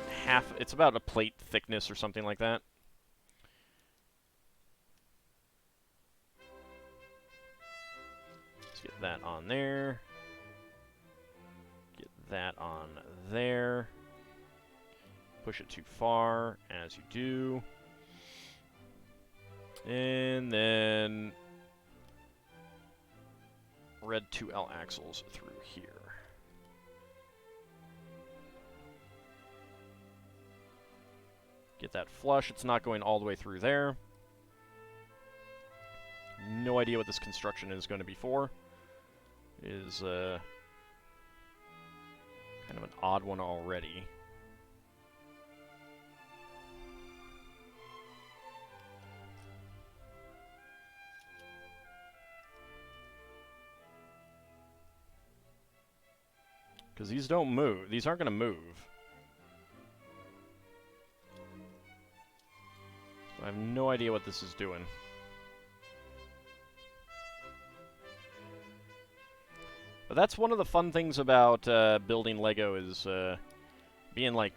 it's about a plate thickness or something like that. Let's get that on there. Get that on there. Push it too far, as you do. And then red 2L axles through here. Get that flush. It's not going all the way through there. No idea what this construction is going to be for. It is kind of an odd one already. Because these don't move. These aren't going to move. I have no idea what this is doing. But that's one of the fun things about building Lego is being like,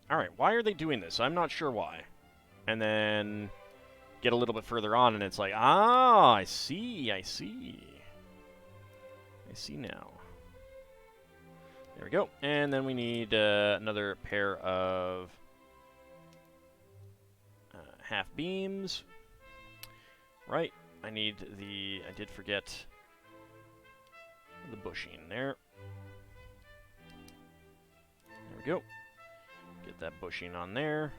alright, why are they doing this? I'm not sure why. And then get a little bit further on and it's like, ah, I see. I see now. There we go. And then we need another pair of half beams. Right. I did forget the bushing there. There we go. Get that bushing on there.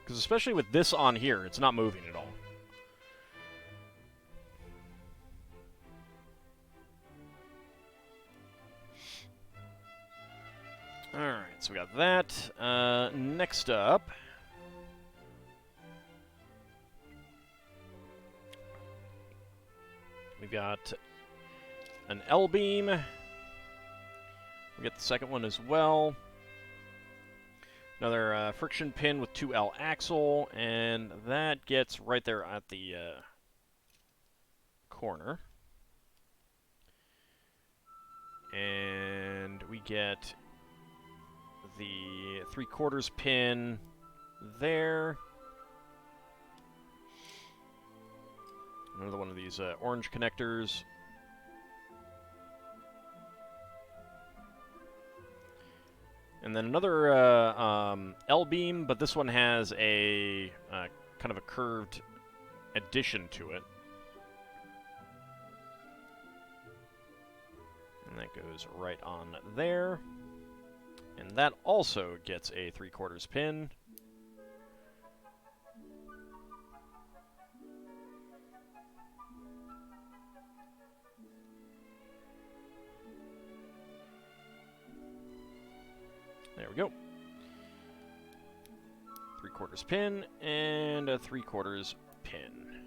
Because especially with this on here, it's not moving at all. Alright, so we got that. Next up, we've got an L-beam. We get the second one as well. Another friction pin with 2L axle, and that gets right there at the corner. And we get the 3/4 pin there. Another one of these orange connectors. And then another L-beam, but this one has a kind of a curved addition to it. And that goes right on there. And that also gets a 3/4 pin. There we go. 3/4 pin and a 3/4 pin.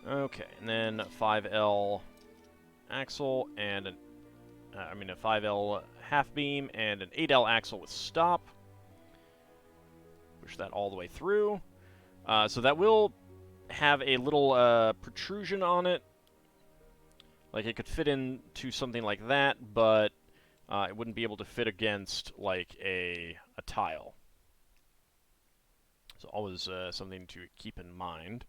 Okay, and then a 5L axle and a 5L half beam and an 8L axle with stop. Push that all the way through. So that will have a little protrusion on it. Like it could fit into something like that, but it wouldn't be able to fit against like a tile. So always something to keep in mind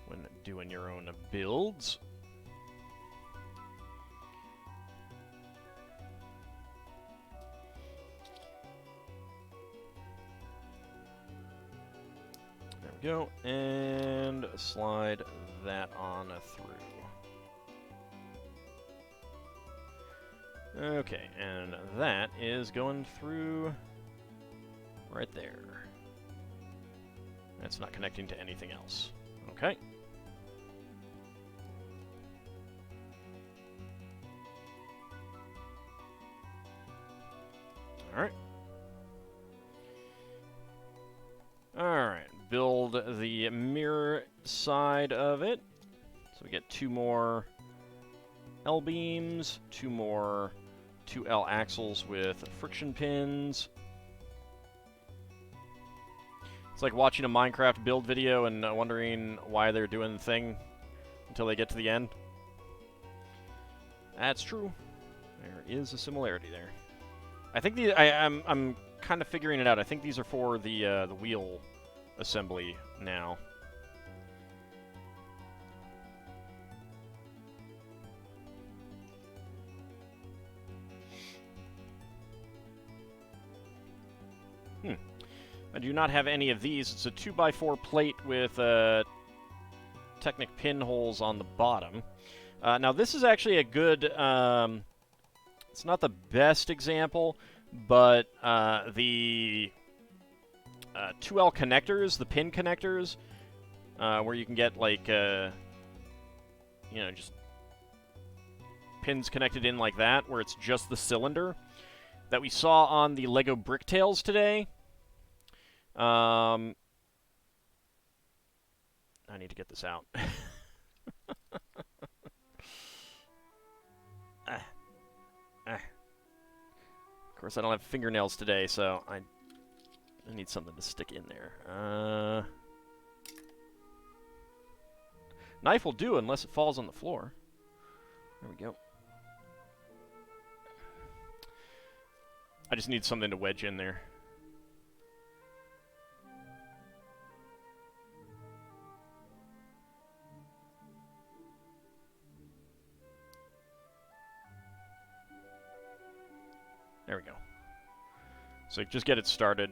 when doing your own builds. There we go, and slide that on through. Okay, and that is going through right there. That's not connecting to anything else. Okay. Alright. Alright, build the mirror side of it. So we get 2 more L-beams, 2 more 2L axles with friction pins. It's like watching a Minecraft build video and wondering why they're doing the thing until they get to the end. That's true. There is a similarity there. I think I'm kind of figuring it out. I think these are for the wheel assembly now. I do not have any of these. It's a 2x4 plate with Technic pinholes on the bottom. Now, this is actually a good... it's not the best example, but the 2L connectors, the pin connectors, where you can get, like, you know, just pins connected in like that, where it's just the cylinder, that we saw on the Lego Bricktails today. I need to get this out. Of course, I don't have fingernails today, so I need something to stick in there. Knife will do unless it falls on the floor. There we go. I just need something to wedge in there. There we go. So just get it started.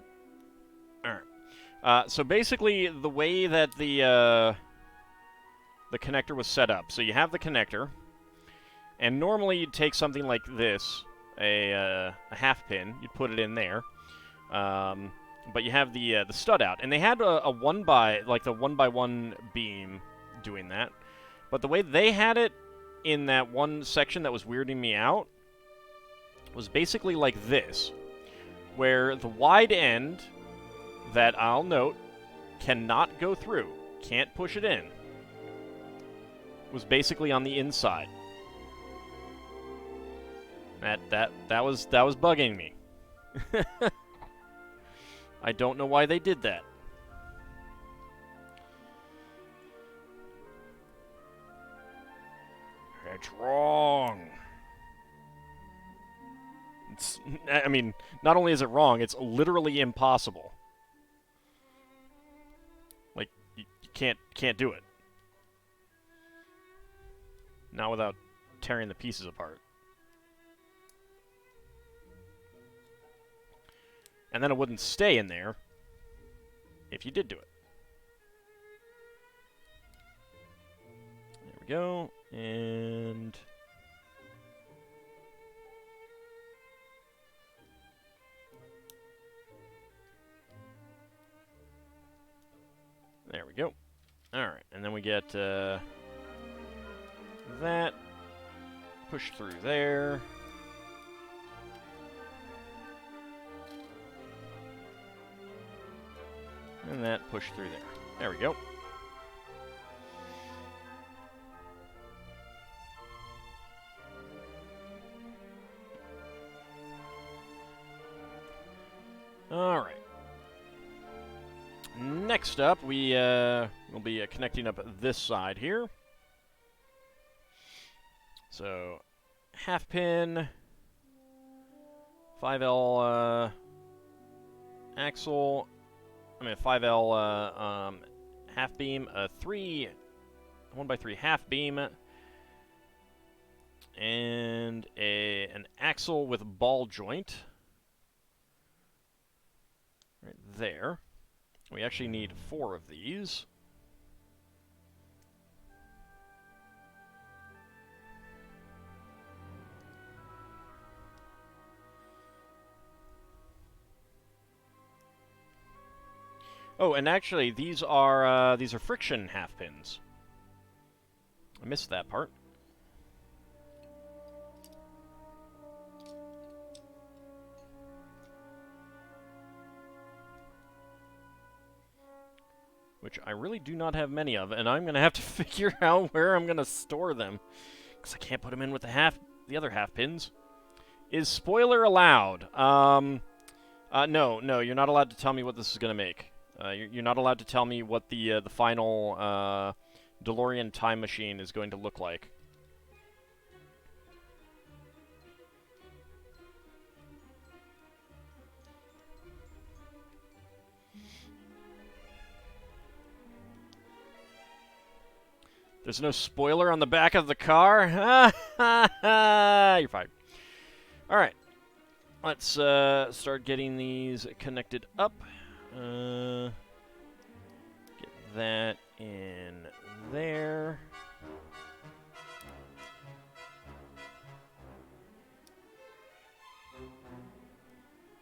Alright. So basically, the way that the connector was set up. So you have the connector, and normally you'd take something like this, a half pin, you'd put it in there, but you have the stud out, and they had the 1x1 beam doing that, but the way they had it in that one section that was weirding me out was basically like this, where the wide end, that I'll note, cannot go through, can't push it in, was basically on the inside. That was bugging me. I don't know why they did that. It's wrong. I mean, not only is it wrong, it's literally impossible. Like, you can't do it. Not without tearing the pieces apart. And then it wouldn't stay in there if you did do it. There we go. And... there we go. Alright, and then we get that. Push through there. And that push through there. There we go. Alright. Next up, we will be connecting up this side here. So, half pin, 5L axle, 5L half beam, 1x3 half beam, and an axle with ball joint right there. We actually need 4 of these. Oh, and actually, these are friction half pins. I missed that part. Which I really do not have many of, and I'm going to have to figure out where I'm going to store them, because I can't put them in with the other half pins. Is spoiler allowed? No, you're not allowed to tell me what this is going to make. You're not allowed to tell me what the final DeLorean time machine is going to look like. There's no spoiler on the back of the car? You're fine. Alright. Let's start getting these connected up. Get that in there.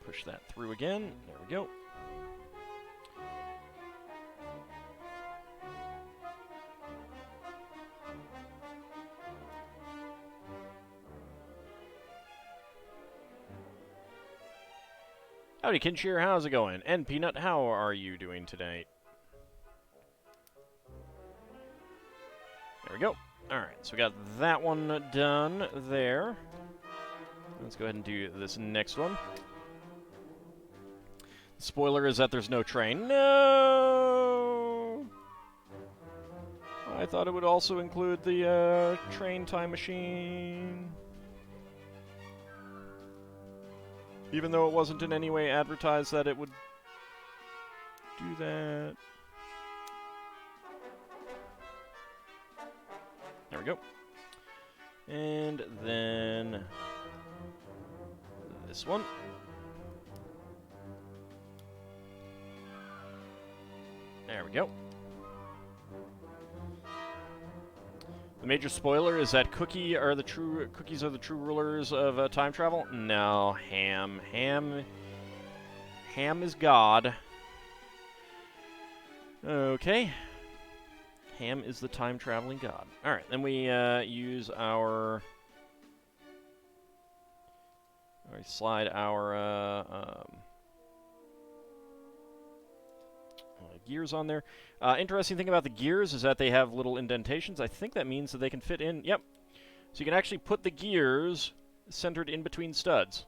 Push that through again. There we go. Howdy, Kinshir, how's it going? And Peanut, how are you doing today? There we go. Alright, so we got that one done there. Let's go ahead and do this next one. Spoiler is that there's no train. No! I thought it would also include the train time machine. Even though it wasn't in any way advertised that it would do that. There we go. And then this one. There we go. The major spoiler is that cookies are the true rulers of time travel. No, Ham is God. Okay. Ham is the time traveling god. All right, then we use our. Slide our gears on there. Interesting thing about the gears is that they have little indentations. I think that means that they can fit in. Yep. So you can actually put the gears centered in between studs.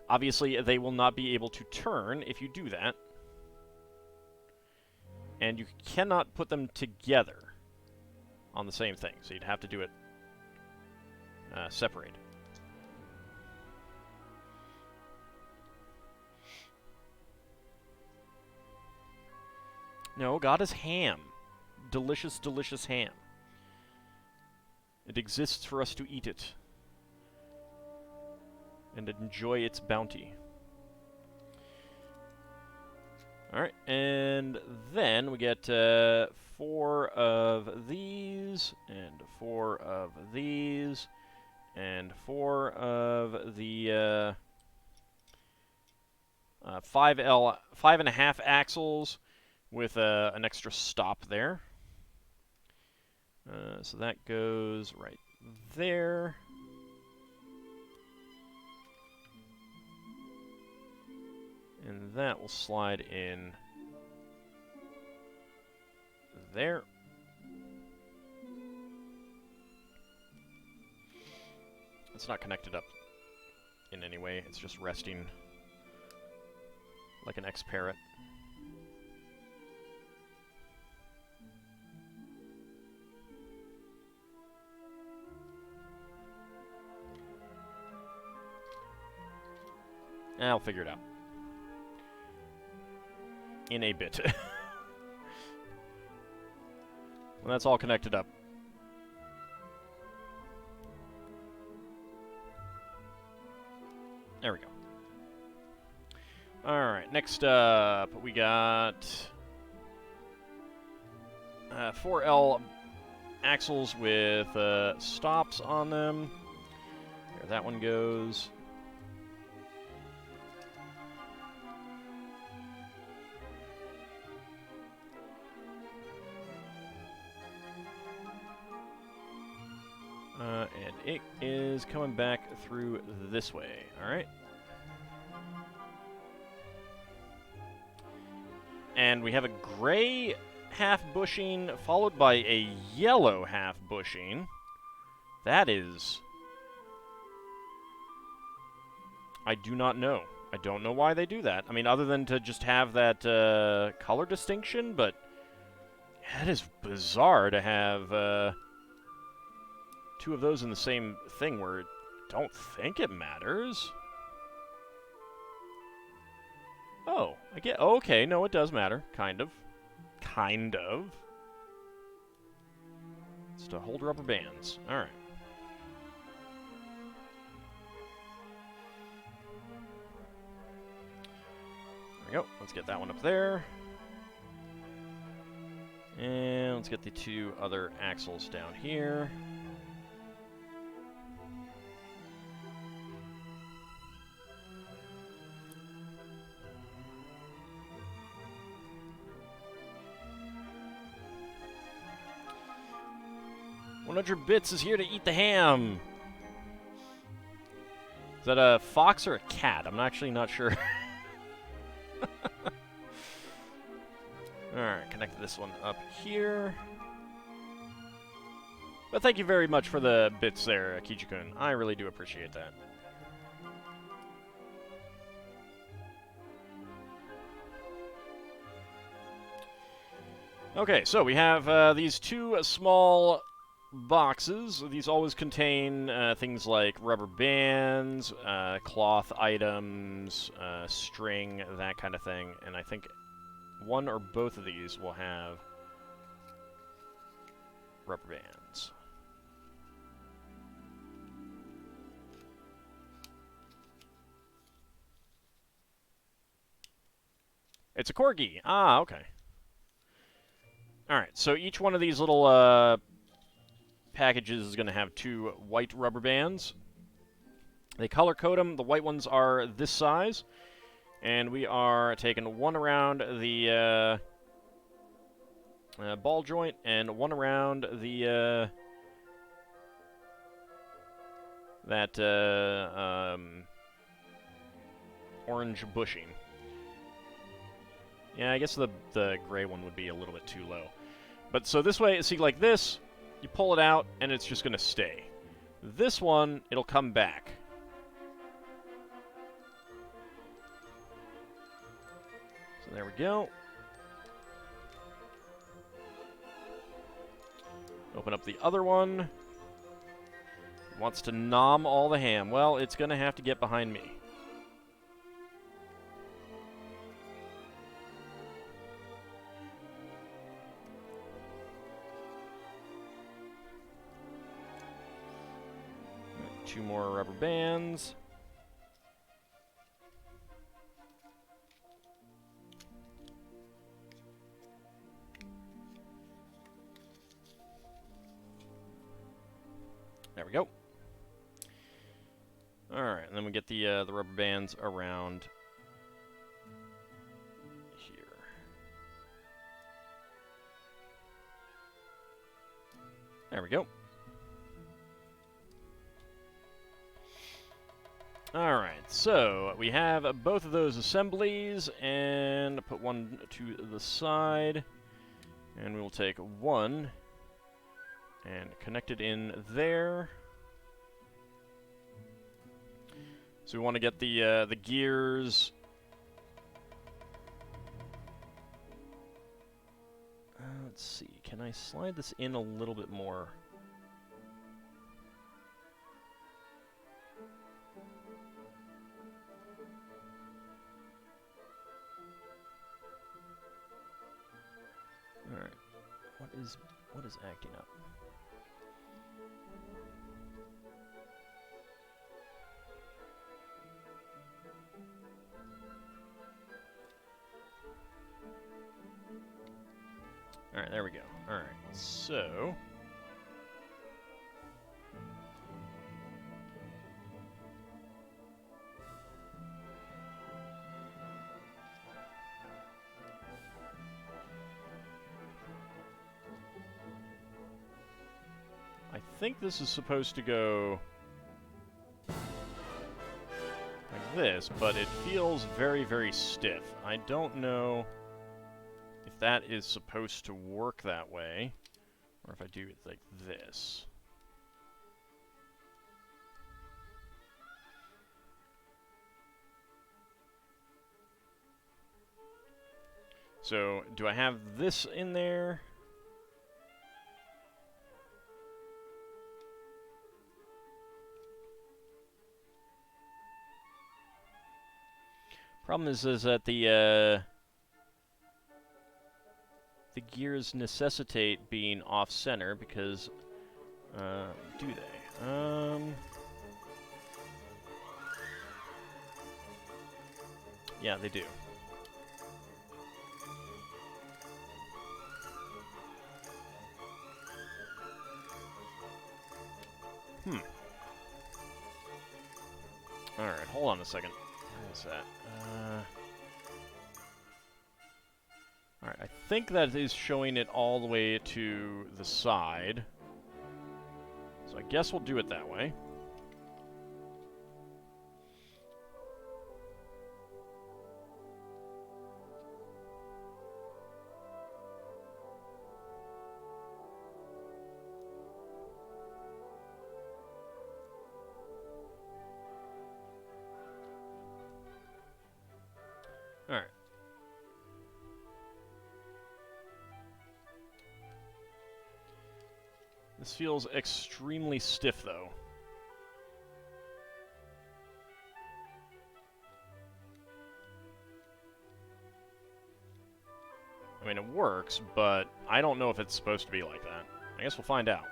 Obviously, they will not be able to turn if you do that. And you cannot put them together on the same thing. So you'd have to do it separate. No, God is ham. Delicious, delicious ham. It exists for us to eat it. And enjoy its bounty. Alright, and then we get 4 of these, and 4 of these, and 4 of the 5.5 axles with an extra stop there. So that goes right there. And that will slide in there. It's not connected up in any way. It's just resting like an X-Parrot. I'll figure it out. In a bit. Well, that's all connected up. There we go. Alright, next up, we got 4L axles with stops on them. There that one goes. And it is coming back through this way, alright? And we have a gray half bushing followed by a yellow half bushing. That is... I do not know. I don't know why they do that. I mean, other than to just have that color distinction, but that is bizarre to have two of those in the same thing where I don't think it matters. Oh, I get. Oh, okay, no, it does matter. Kind of. Kind of. It's to hold rubber bands. Alright. There we go. Let's get that one up there. And let's get the two other axles down here. $100 bits is here to eat the ham. Is that a fox or a cat? I'm actually not sure. Alright, connect this one up here. But thank you very much for the bits there, Kijikun. I really do appreciate that. Okay, so we have these two small boxes. These always contain things like rubber bands, cloth items, string, that kind of thing. And I think one or both of these will have rubber bands. It's a corgi. Ah, okay. Alright, so each one of these little packages is going to have two white rubber bands. They color code them. The white ones are this size. And we are taking one around the ball joint and one around the orange bushing. Yeah, I guess the gray one would be a little bit too low. But so this way, see, like this, you pull it out, and it's just going to stay. This one, it'll come back. So there we go. Open up the other one. Wants to nom all the ham. Well, it's going to have to get behind me. Two more rubber bands. There we go. All right, and then we get the rubber bands around here. There we go. Alright, so we have both of those assemblies, and put one to the side, and we will take one and connect it in there. So we want to get the gears. Let's see, can I slide this in a little bit more? Alright, what is acting up? Alright, there we go. Alright, so I think this is supposed to go like this, but it feels very, very stiff. I don't know if that is supposed to work that way, or if I do it like this. So, do I have this in there? Problem is that the gears necessitate being off-center because, do they? Yeah, they do. Alright, hold on a second. Where is that? Alright, I think that is showing it all the way to the side. So I guess we'll do it that way. Alright. This feels extremely stiff, though. I mean, it works, but I don't know if it's supposed to be like that. I guess we'll find out.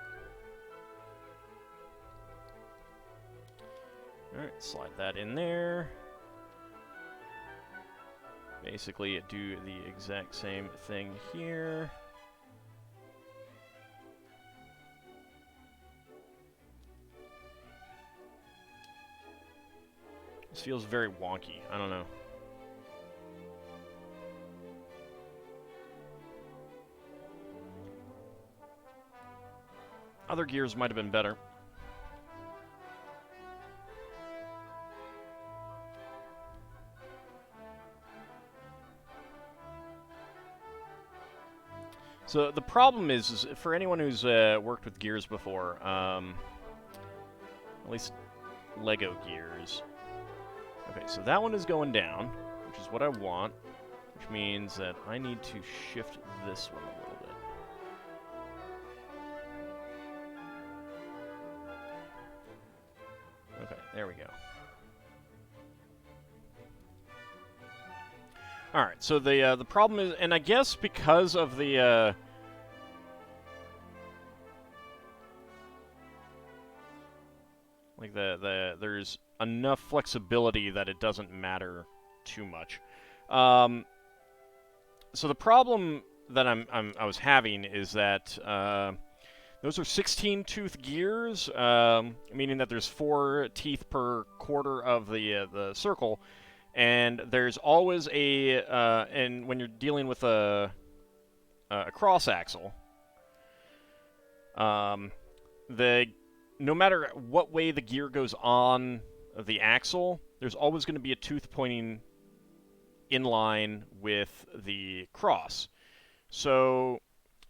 Alright, slide that in there. Basically, do the exact same thing here. This feels very wonky. I don't know. Other gears might have been better. So the problem is for anyone who's worked with gears before, at least Lego gears. Okay, so that one is going down, which is what I want, which means that I need to shift this one a little bit. Okay, there we go. Alright, so the problem is, and I guess because of the, like there's enough flexibility that it doesn't matter too much. So the problem that I was having is that, those are 16-tooth gears, meaning that there's 4 teeth per quarter of the circle. And there's always a, and when you're dealing with a cross axle, no matter what way the gear goes on the axle, there's always going to be a tooth pointing in line with the cross. So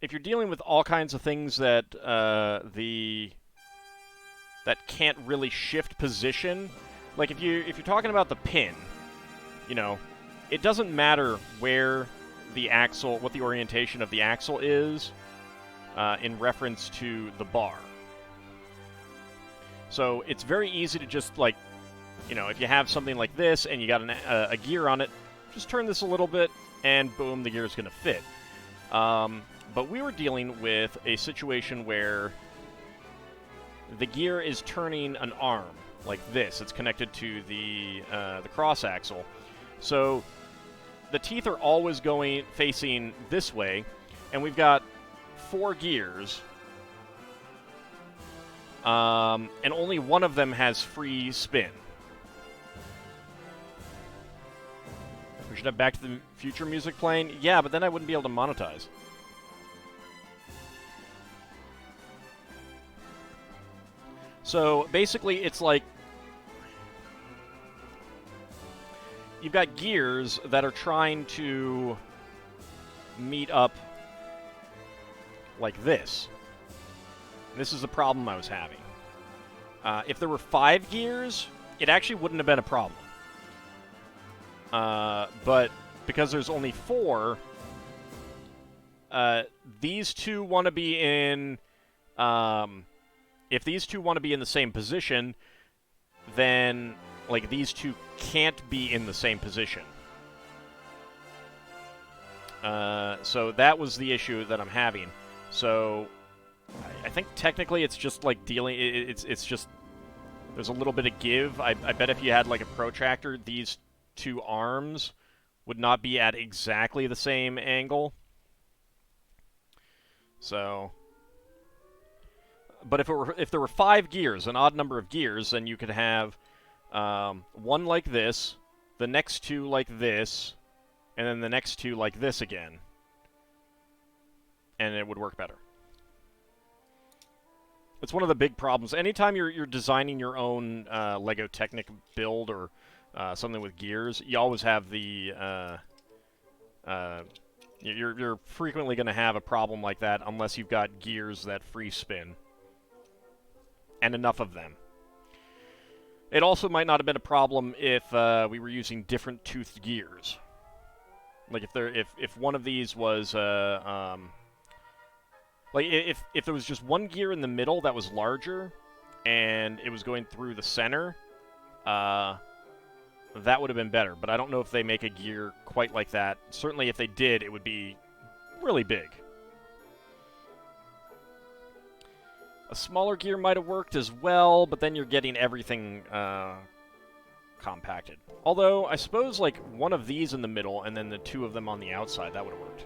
if you're dealing with all kinds of things that that can't really shift position, like if you're talking about the pin. You know, it doesn't matter where the axle, what the orientation of the axle is in reference to the bar. So it's very easy to just, like, you know, if you have something like this and you got a gear on it, just turn this a little bit and boom, the gear is going to fit. But we were dealing with a situation where the gear is turning an arm like this. It's connected to the cross axle. So the teeth are always facing this way, and we've got 4 gears, and only one of them has free spin. We should have Back to the Future music playing. Yeah, but then I wouldn't be able to monetize. So basically, it's like you've got gears that are trying to meet up like this. This is the problem I was having. If there were 5 gears, it actually wouldn't have been a problem. But because there's only 4, these two want to be in... if these two want to be in the same position, then, like, these two can't be in the same position. So that was the issue that I'm having. So I think technically it's just, like, dealing... It's just... There's a little bit of give. I bet if you had, like, a protractor, these two arms would not be at exactly the same angle. So... But if there were 5 gears, an odd number of gears, then you could have one like this, the next two like this, and then the next two like this again. And it would work better. It's one of the big problems. Anytime you're designing your own Lego Technic build or something with gears, you always have the... you're frequently going to have a problem like that unless you've got gears that free spin. And enough of them. It also might not have been a problem if we were using different toothed gears. Like if one of these was like if there was just one gear in the middle that was larger and it was going through the center, that would have been better. But I don't know if they make a gear quite like that. Certainly if they did, it would be really big. A smaller gear might have worked as well, but then you're getting everything compacted. Although, I suppose, like, one of these in the middle and then the two of them on the outside, that would have worked.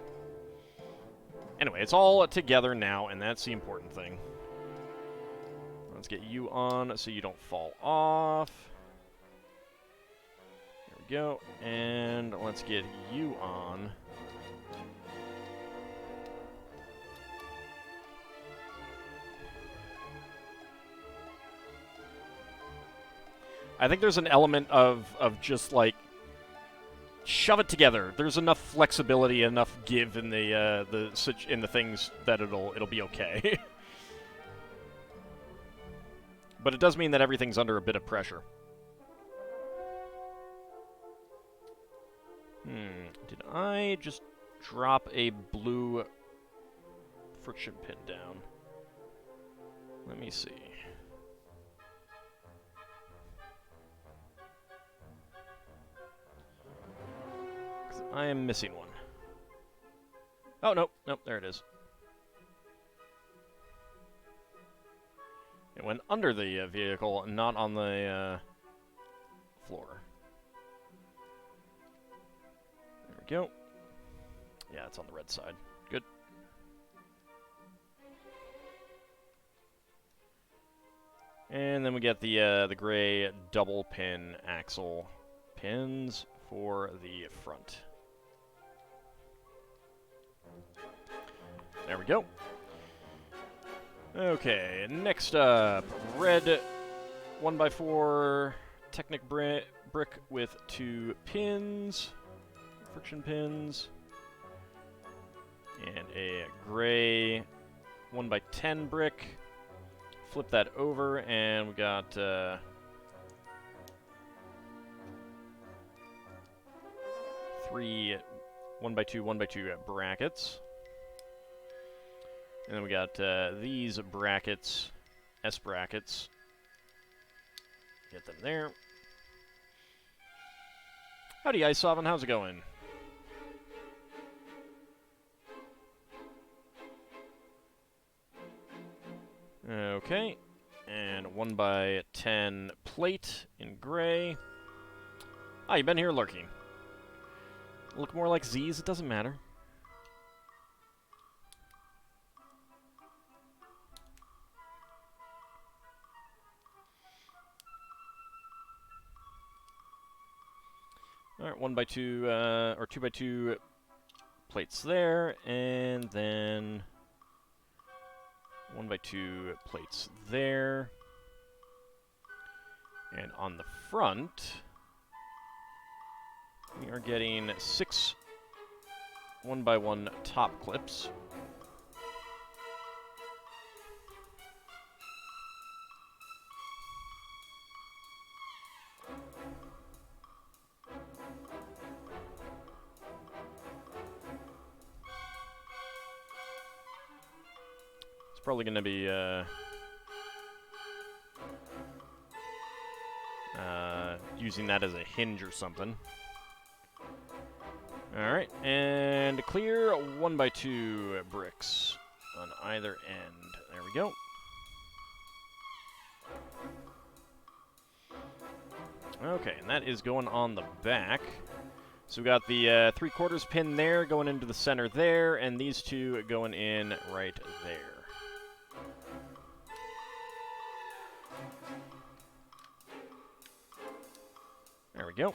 Anyway, it's all together now, and that's the important thing. Let's get you on so you don't fall off. There we go. And let's get you on. I think there's an element of just, like, shove it together. There's enough flexibility, enough give in the things that it'll be okay. But it does mean that everything's under a bit of pressure. Did I just drop a blue friction pin down? Let me see. I am missing one. Oh, nope, there it is. It went under the vehicle, not on the floor. There we go. Yeah, it's on the red side. Good. And then we get the gray double pin axle pins for the front. There we go. Okay, next up, red 1x4 Technic brick with 2 pins, friction pins, and a gray 1x10 brick. Flip that over, and we got 3 1x2 1x2 brackets. And then we got these brackets, S brackets. Get them there. Howdy, Iceoven, how's it going? Okay, and 1x10 plate in gray. Ah, you've been here lurking. Look more like Z's, it doesn't matter. Alright, 1x2, or 2x2 plates there, and then 1x2 plates there. And on the front, we are getting 6 1x1 top clips. Probably going to be using that as a hinge or something. Alright, and clear 1x2 bricks on either end. There we go. Okay, and that is going on the back. So we got the 3/4 pin there going into the center there, and these two going in right there. There we go.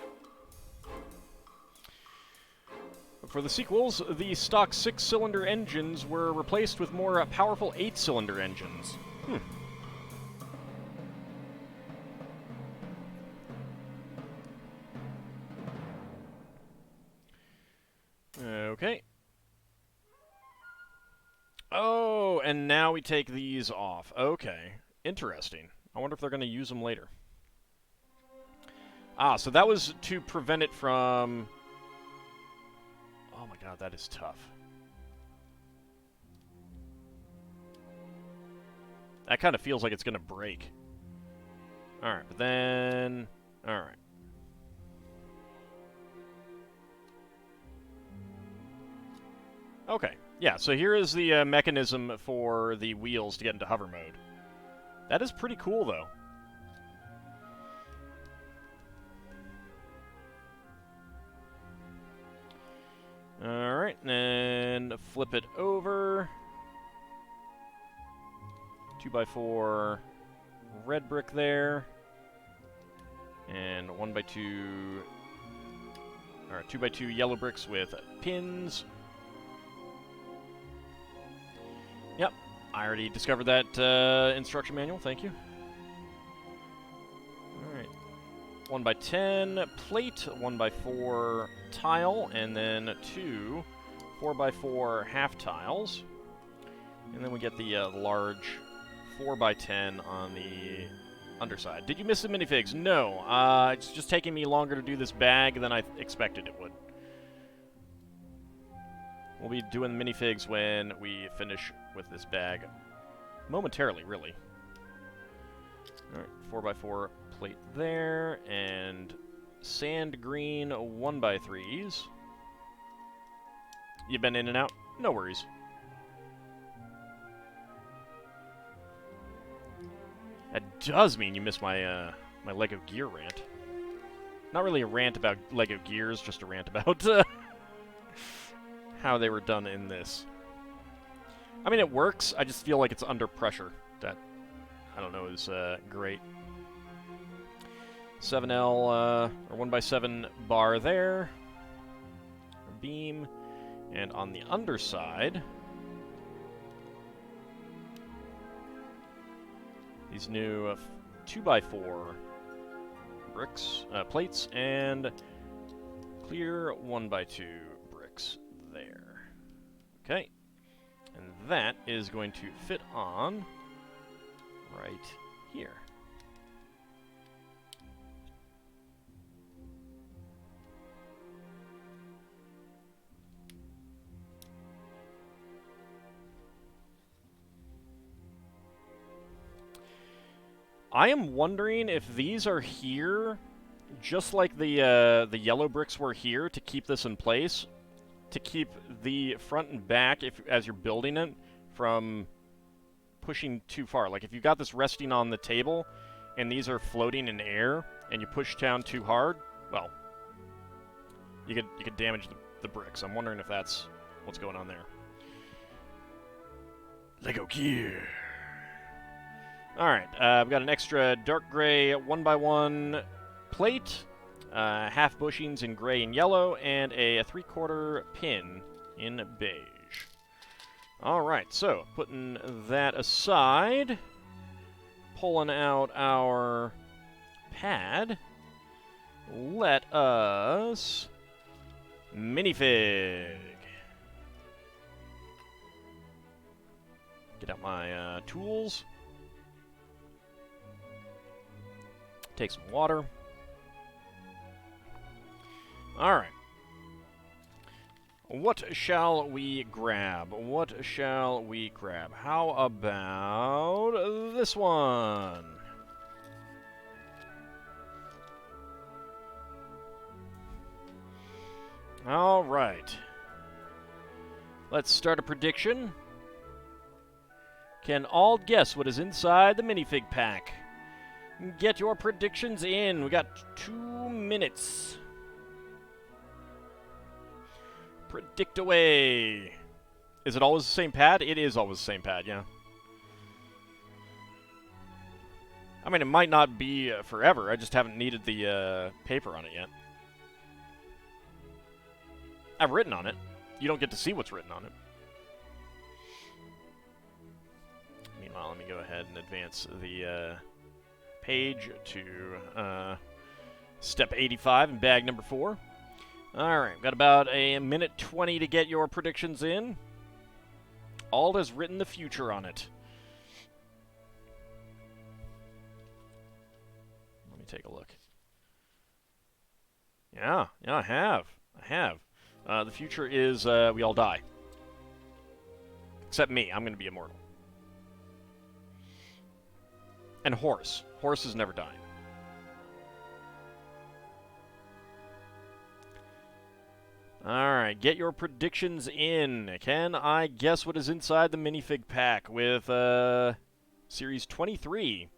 For the sequels, the stock 6-cylinder engines were replaced with more powerful 8-cylinder engines. Okay. Oh, and now we take these off. Okay. Interesting. I wonder if they're going to use them later. Ah, so that was to prevent it from... Oh my god, that is tough. That kind of feels like it's going to break. Alright, but then... Alright. Okay, yeah, so here is the mechanism for the wheels to get into hover mode. That is pretty cool, though. Alright, and flip it over. 2x4 red brick there. And 1x2... Or 2x2 yellow bricks with pins. Yep, I already discovered that instruction manual, thank you. Alright. 1x10 plate, 1x4 tile, and then 2 4x4 half tiles. And then we get the large 4x10 on the underside. Did you miss the minifigs? No. It's just taking me longer to do this bag than I expected it would. We'll be doing minifigs when we finish with this bag. Momentarily, really. Alright, 4x4 plate there, and sand green 1x3s. You've been in and out? No worries. That does mean you missed my, my LEGO gear rant. Not really a rant about LEGO gears, just a rant about, how they were done in this. I mean, it works. I just feel like it's under pressure. That, I don't know, is great. 7L, or 1x7 bar there. Beam. And on the underside, these new 2x4 bricks, plates, and clear 1x2 bricks there. Okay. And that is going to fit on right here. I am wondering if these are here, just like the yellow bricks were here, to keep this in place, to keep the front and back, as you're building it, from pushing too far. Like if you've got this resting on the table, and these are floating in air, and you push down too hard, well, you could damage the bricks. I'm wondering if that's what's going on there. LEGO gear. Alright, I've got an extra dark gray 1x1 plate, half bushings in gray and yellow, and a 3/4 pin in beige. Alright, so putting that aside, pulling out our pad, let us minifig. Get out my tools. Take some water. Alright. What shall we grab? What shall we grab? How about this one? All right. Let's start a prediction. Can Ald guess what is inside the minifig pack? Get your predictions in. We got 2 minutes. Predict away. Is it always the same pad? It is always the same pad, yeah. I mean, it might not be forever. I just haven't needed the paper on it yet. I've written on it. You don't get to see what's written on it. Meanwhile, let me go ahead and advance the page to step 85 in bag number 4. Alright, got about a minute 20 to get your predictions in. Ald has written the future on it. Let me take a look. Yeah, I have. The future is we all die. Except me, I'm going to be immortal. And Horse. Horse is never dying. Alright, get your predictions in. Can I guess what is inside the minifig pack with Series 23?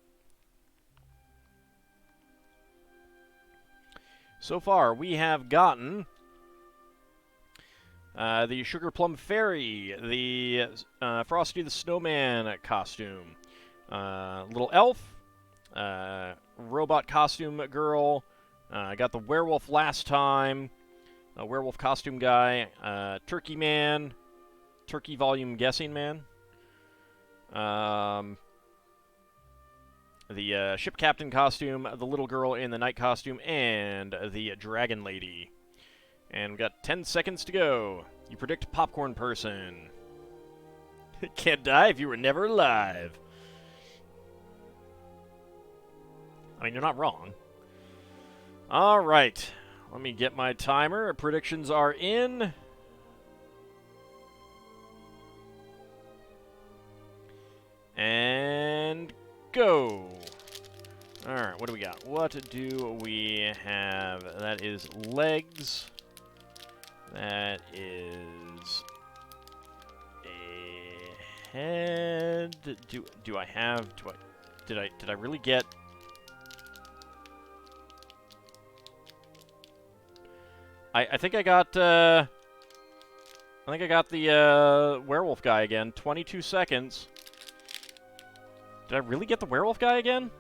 So far, we have gotten the Sugar Plum Fairy, the Frosty the Snowman costume, Little Elf, Robot Costume Girl, I got the Werewolf last time, a Werewolf Costume Guy, Turkey Man, Turkey Volume Guessing Man, the Ship Captain costume, the Little Girl in the Night costume, and the Dragon Lady. And we've got 10 seconds to go. You predict Popcorn Person. Can't die if you were never alive. I mean, you're not wrong. All right. Let me get my timer. Predictions are in. And go. All right, what do we got? What do we have? That is legs. That is a head. Do I have? Did I really get? I think I got. I think I got the werewolf guy again. 22 seconds. Did I really get the werewolf guy again?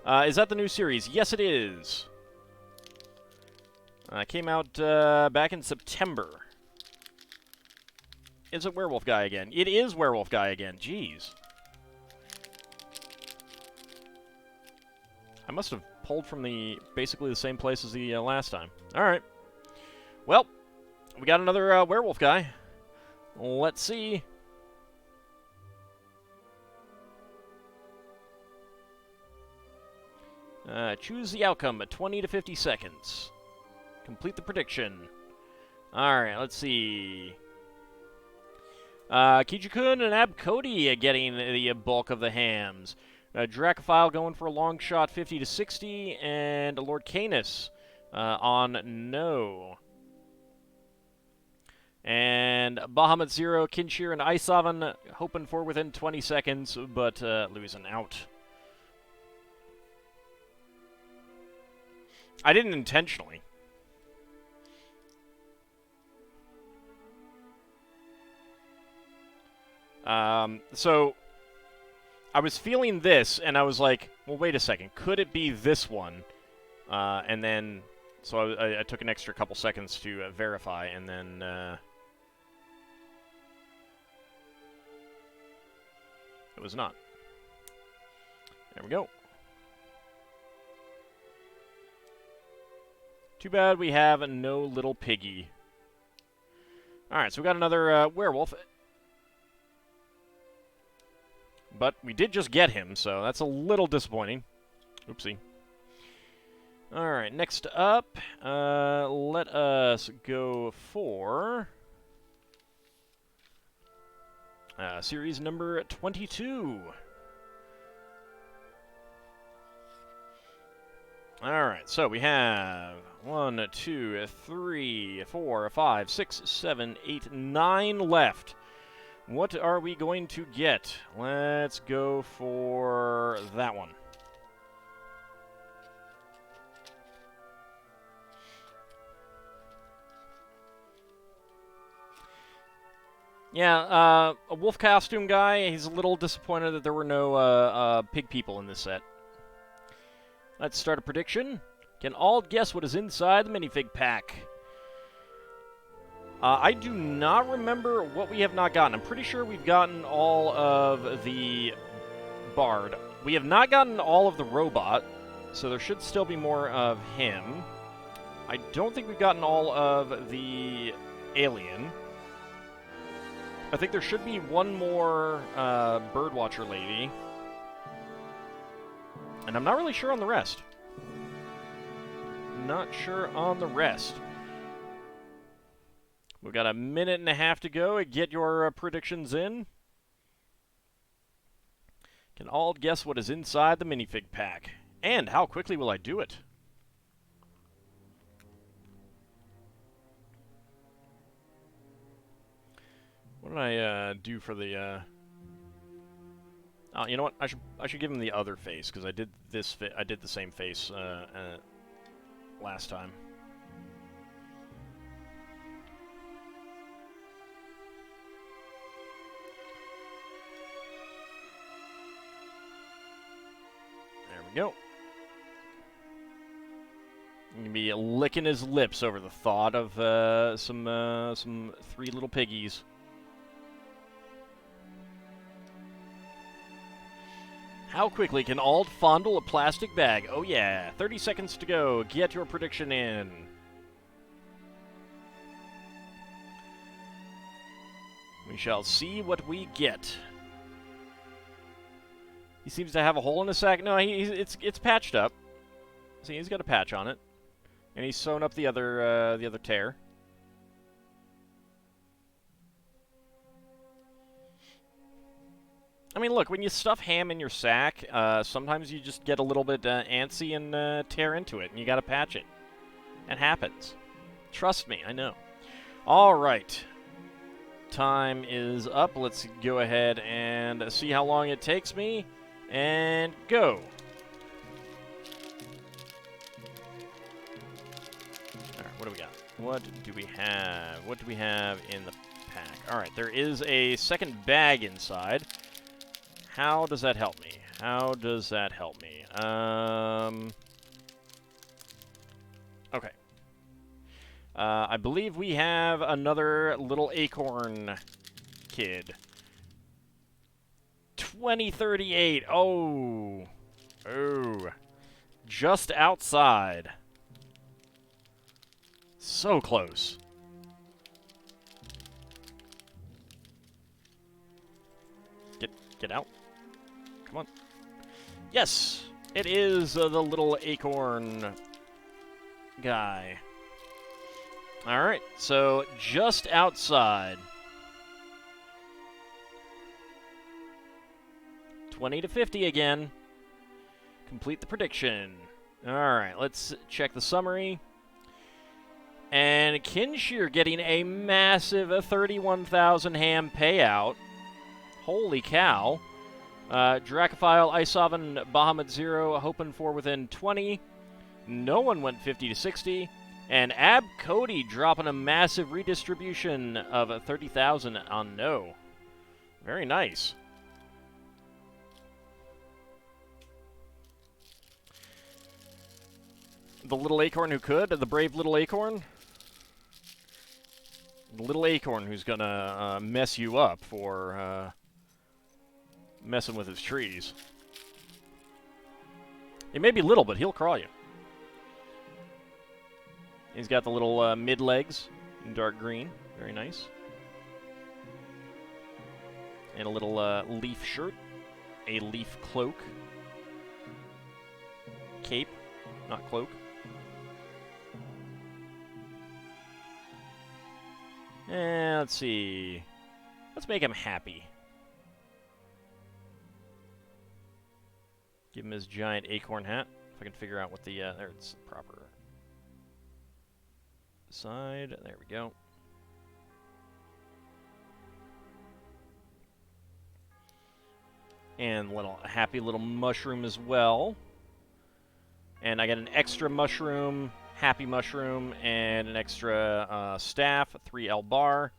Is that the new series? Yes, it is. Came out back in September. Is it werewolf guy again? It is werewolf guy again. Jeez. I must have pulled from basically the same place as the last time. All right. Well, we got another werewolf guy. Let's see. Choose the outcome at 20 to 50 seconds. Complete the prediction. Alright, let's see. Kijikun and Abcody getting the bulk of the hams. Dracophile going for a long shot, 50 to 60, and Lord Canis on no. And Bahamut Zero, Kinshir, and Isovan hoping for within 20 seconds, but losing out. I didn't intentionally. So I was feeling this, and I was like, well, wait a second. Could it be this one? And then, so I took an extra couple seconds to verify, and then it was not. There we go. Too bad we have no little piggy. Alright, so we got another werewolf. But we did just get him, so that's a little disappointing. Oopsie. Alright, next up, let us go for series number 22. Alright, so we have 1, 2, 3, 4, 5, 6, 7, 8, 9 left. What are we going to get? Let's go for that one. Yeah, a wolf costume guy, he's a little disappointed that there were no pig people in this set. Let's start a prediction. Can all guess what is inside the minifig pack? I do not remember what we have not gotten. I'm pretty sure we've gotten all of the Bard. We have not gotten all of the robot, so there should still be more of him. I don't think we've gotten all of the alien. I think there should be one more birdwatcher lady. And I'm not really sure on the rest. Not sure on the rest. We've got a minute and a half to go. Get your predictions in. Can all guess what is inside the minifig pack? And how quickly will I do it? What did I do for the? Oh, you know what? I should give him the other face because I did this. I did the same face last time. There we go. I'm gonna be licking his lips over the thought of some three little piggies. How quickly can Ald fondle a plastic bag? Oh yeah, 30 seconds to go. Get your prediction in. We shall see what we get. He seems to have a hole in his sack. No, it's patched up. See, he's got a patch on it, and he's sewn up the other tear. I mean, look, when you stuff ham in your sack, sometimes you just get a little bit antsy and tear into it, and you gotta patch it. It happens. Trust me, I know. All right. Time is up. Let's go ahead and see how long it takes me, and go. All right, what do we got? What do we have? What do we have in the pack? All right, there is a second bag inside. How does that help me? How does that help me? Okay. I believe we have another little acorn kid. 2038. Oh. Oh. Just outside. So close. Get out. Come on. Yes! It is the little acorn guy. Alright, so just outside. 20 to 50 again. Complete the prediction. Alright, let's check the summary. And Kinshir getting a massive 31,000 ham payout. Holy cow. Dracophile, Isovan, Bahamut 0, hoping for within 20. No one went 50 to 60. And Ab Cody dropping a massive redistribution of 30,000 on no. Very nice. The little acorn who could, the brave little acorn. The little acorn who's gonna mess you up for messing with his trees. He may be little, but he'll crawl you. He's got the little mid legs in dark green. Very nice. And a little leaf shirt. A leaf cloak. Cape, not cloak. Let's see. Let's make him happy. Give him his giant acorn hat. If I can figure out what the, there, it's the proper side. There we go. And a happy little mushroom as well. And I got an extra mushroom, happy mushroom, and an extra staff, a 3L bar.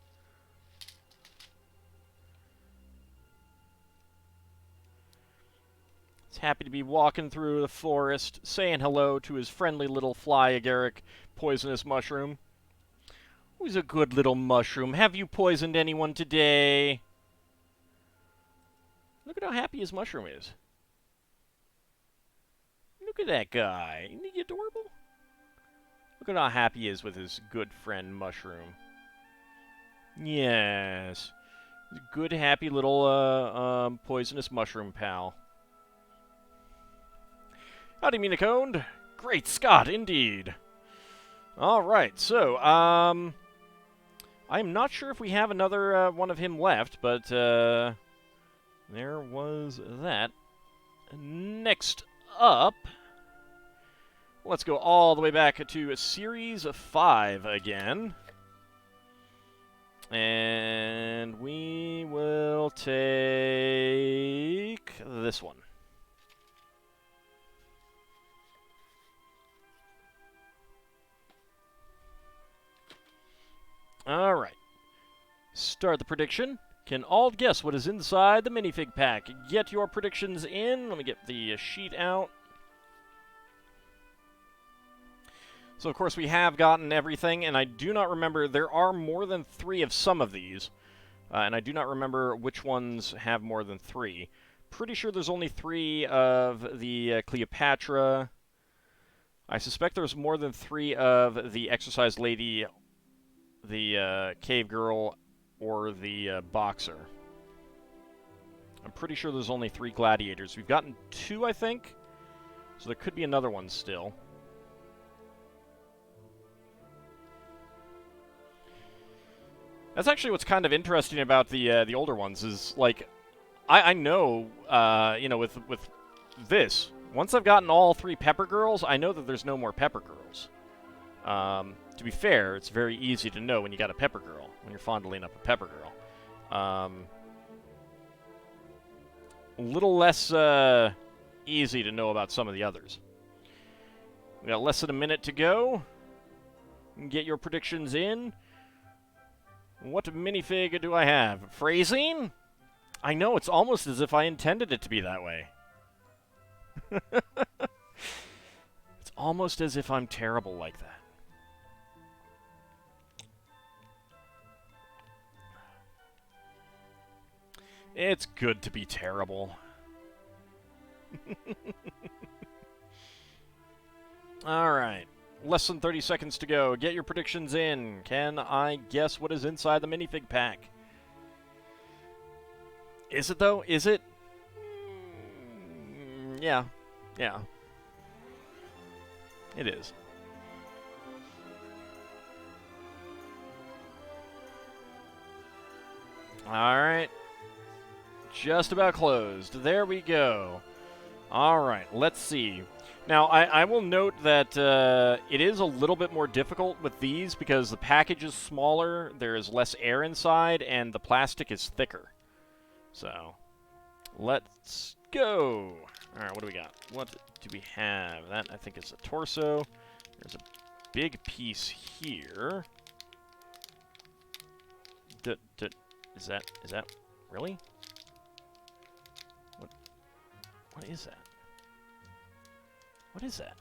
He's happy to be walking through the forest, saying hello to his friendly little fly agaric poisonous mushroom. Who's a good little mushroom? Have you poisoned anyone today? Look at how happy his mushroom is. Look at that guy. Isn't he adorable? Look at how happy he is with his good friend mushroom. Yes. Good, happy little poisonous mushroom pal. Howdy, Minifigure. Great Scott, indeed. Alright, so, I'm not sure if we have another one of him left, but, there was that. Next up, let's go all the way back to Series 5 again. And we will take this one. Alright. Start the prediction. Can all guess what is inside the minifig pack? Get your predictions in. Let me get the sheet out. So, of course, we have gotten everything, and I do not remember. There are more than 3 of some of these, and I do not remember which ones have more than 3. Pretty sure there's only 3 of the Cleopatra. I suspect there's more than 3 of the Exercise Lady, the Cave Girl, or the Boxer. I'm pretty sure there's only 3 gladiators. We've gotten 2, I think, so there could be another one still. That's actually what's kind of interesting about the older ones is, like, I know, you know, with this, once I've gotten all 3 Pepper Girls, I know that there's no more Pepper Girls. To be fair, it's very easy to know when you got a Pepper Girl, when you're fondling up a Pepper Girl. A little less easy to know about some of the others. We got less than a minute to go. Get your predictions in. What minifig do I have? Phrasing? I know, it's almost as if I intended it to be that way. It's almost as if I'm terrible like that. It's good to be terrible. Alright. Less than 30 seconds to go. Get your predictions in. Can I guess what is inside the minifig pack? Is it, though? Is it? Yeah. Yeah. It is. Alright. Just about closed. There we go. Alright, let's see. Now, I will note that it is a little bit more difficult with these because the package is smaller, there is less air inside, and the plastic is thicker. So, let's go. Alright, what do we got? What do we have? That, I think, is a torso. There's a big piece here. Is that really? What is that? What is that?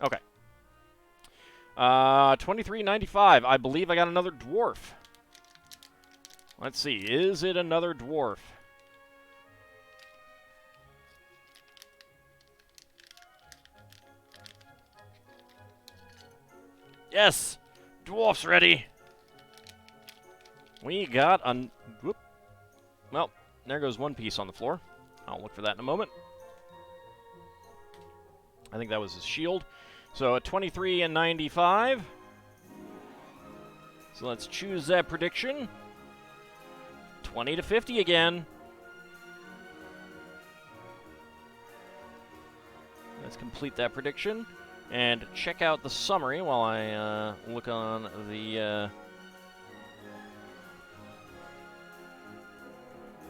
Okay. $23.95. I believe I got another dwarf. Let's see. Is it another dwarf? Yes! Dwarf's ready! We got a... Whoop. Well, there goes one piece on the floor. I'll look for that in a moment. I think that was his shield. So 23 and 95. So let's choose that prediction. 20 to 50 again. Let's complete that prediction and check out the summary while I look on the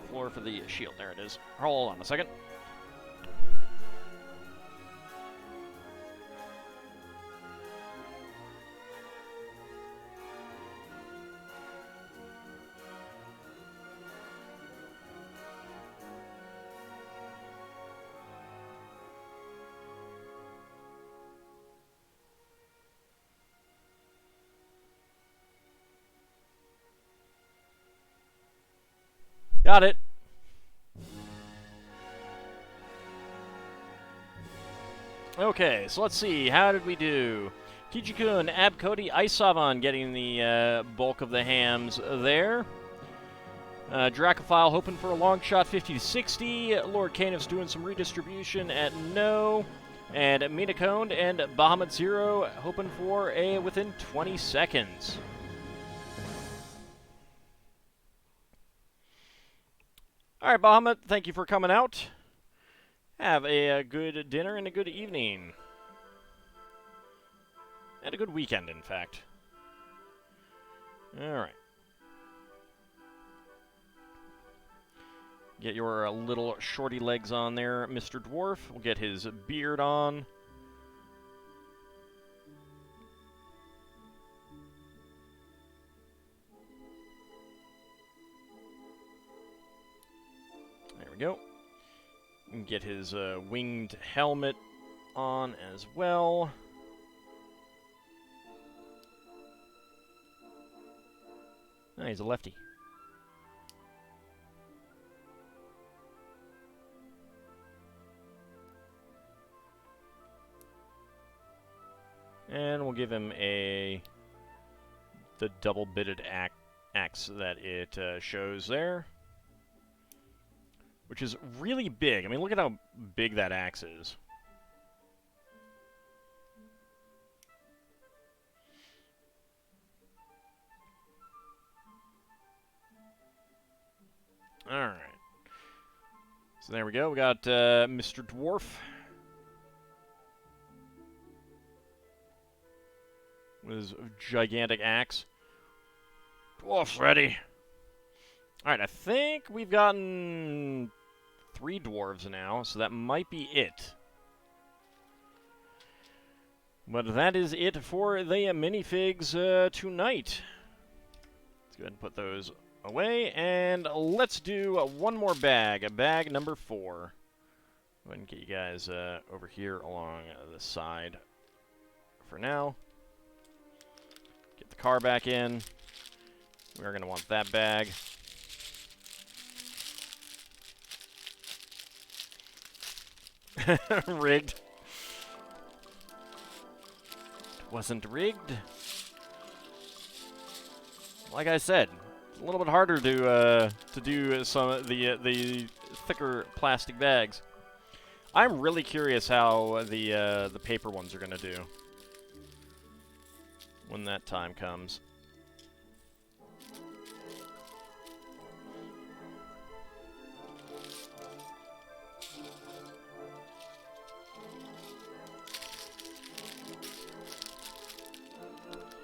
floor for the shield. There it is. Hold on a second. Got it. Okay, so let's see. How did we do? Kijikun, Abcody, Isavan getting the bulk of the hams there. Dracophile hoping for a long shot, 50 to 60. Lord Canif's doing some redistribution at no. And Minacone and Bahamut Zero hoping for a within 20 seconds. All right, Bahamut, thank you for coming out. Have a good dinner and a good evening. And a good weekend, in fact. All right. Get your little shorty legs on there, Mr. Dwarf. We'll get his beard on. There we go. And get his winged helmet on as well. Oh, he's a lefty. And we'll give him the double-bitted axe that it shows there. Which is really big. I mean, look at how big that axe is. Alright. So there we go. We got Mr. Dwarf. With his gigantic axe. Dwarf's ready. Alright, I think we've gotten 3 dwarves now, so that might be it. But that is it for the minifigs tonight. Let's go ahead and put those away, and let's do one more bag, bag number 4. Go ahead and get you guys over here along the side for now. Get the car back in. We're going to want that bag. Rigged. It wasn't rigged. Like I said, it's a little bit harder to do some of the thicker plastic bags. I'm really curious how the paper ones are gonna do when that time comes.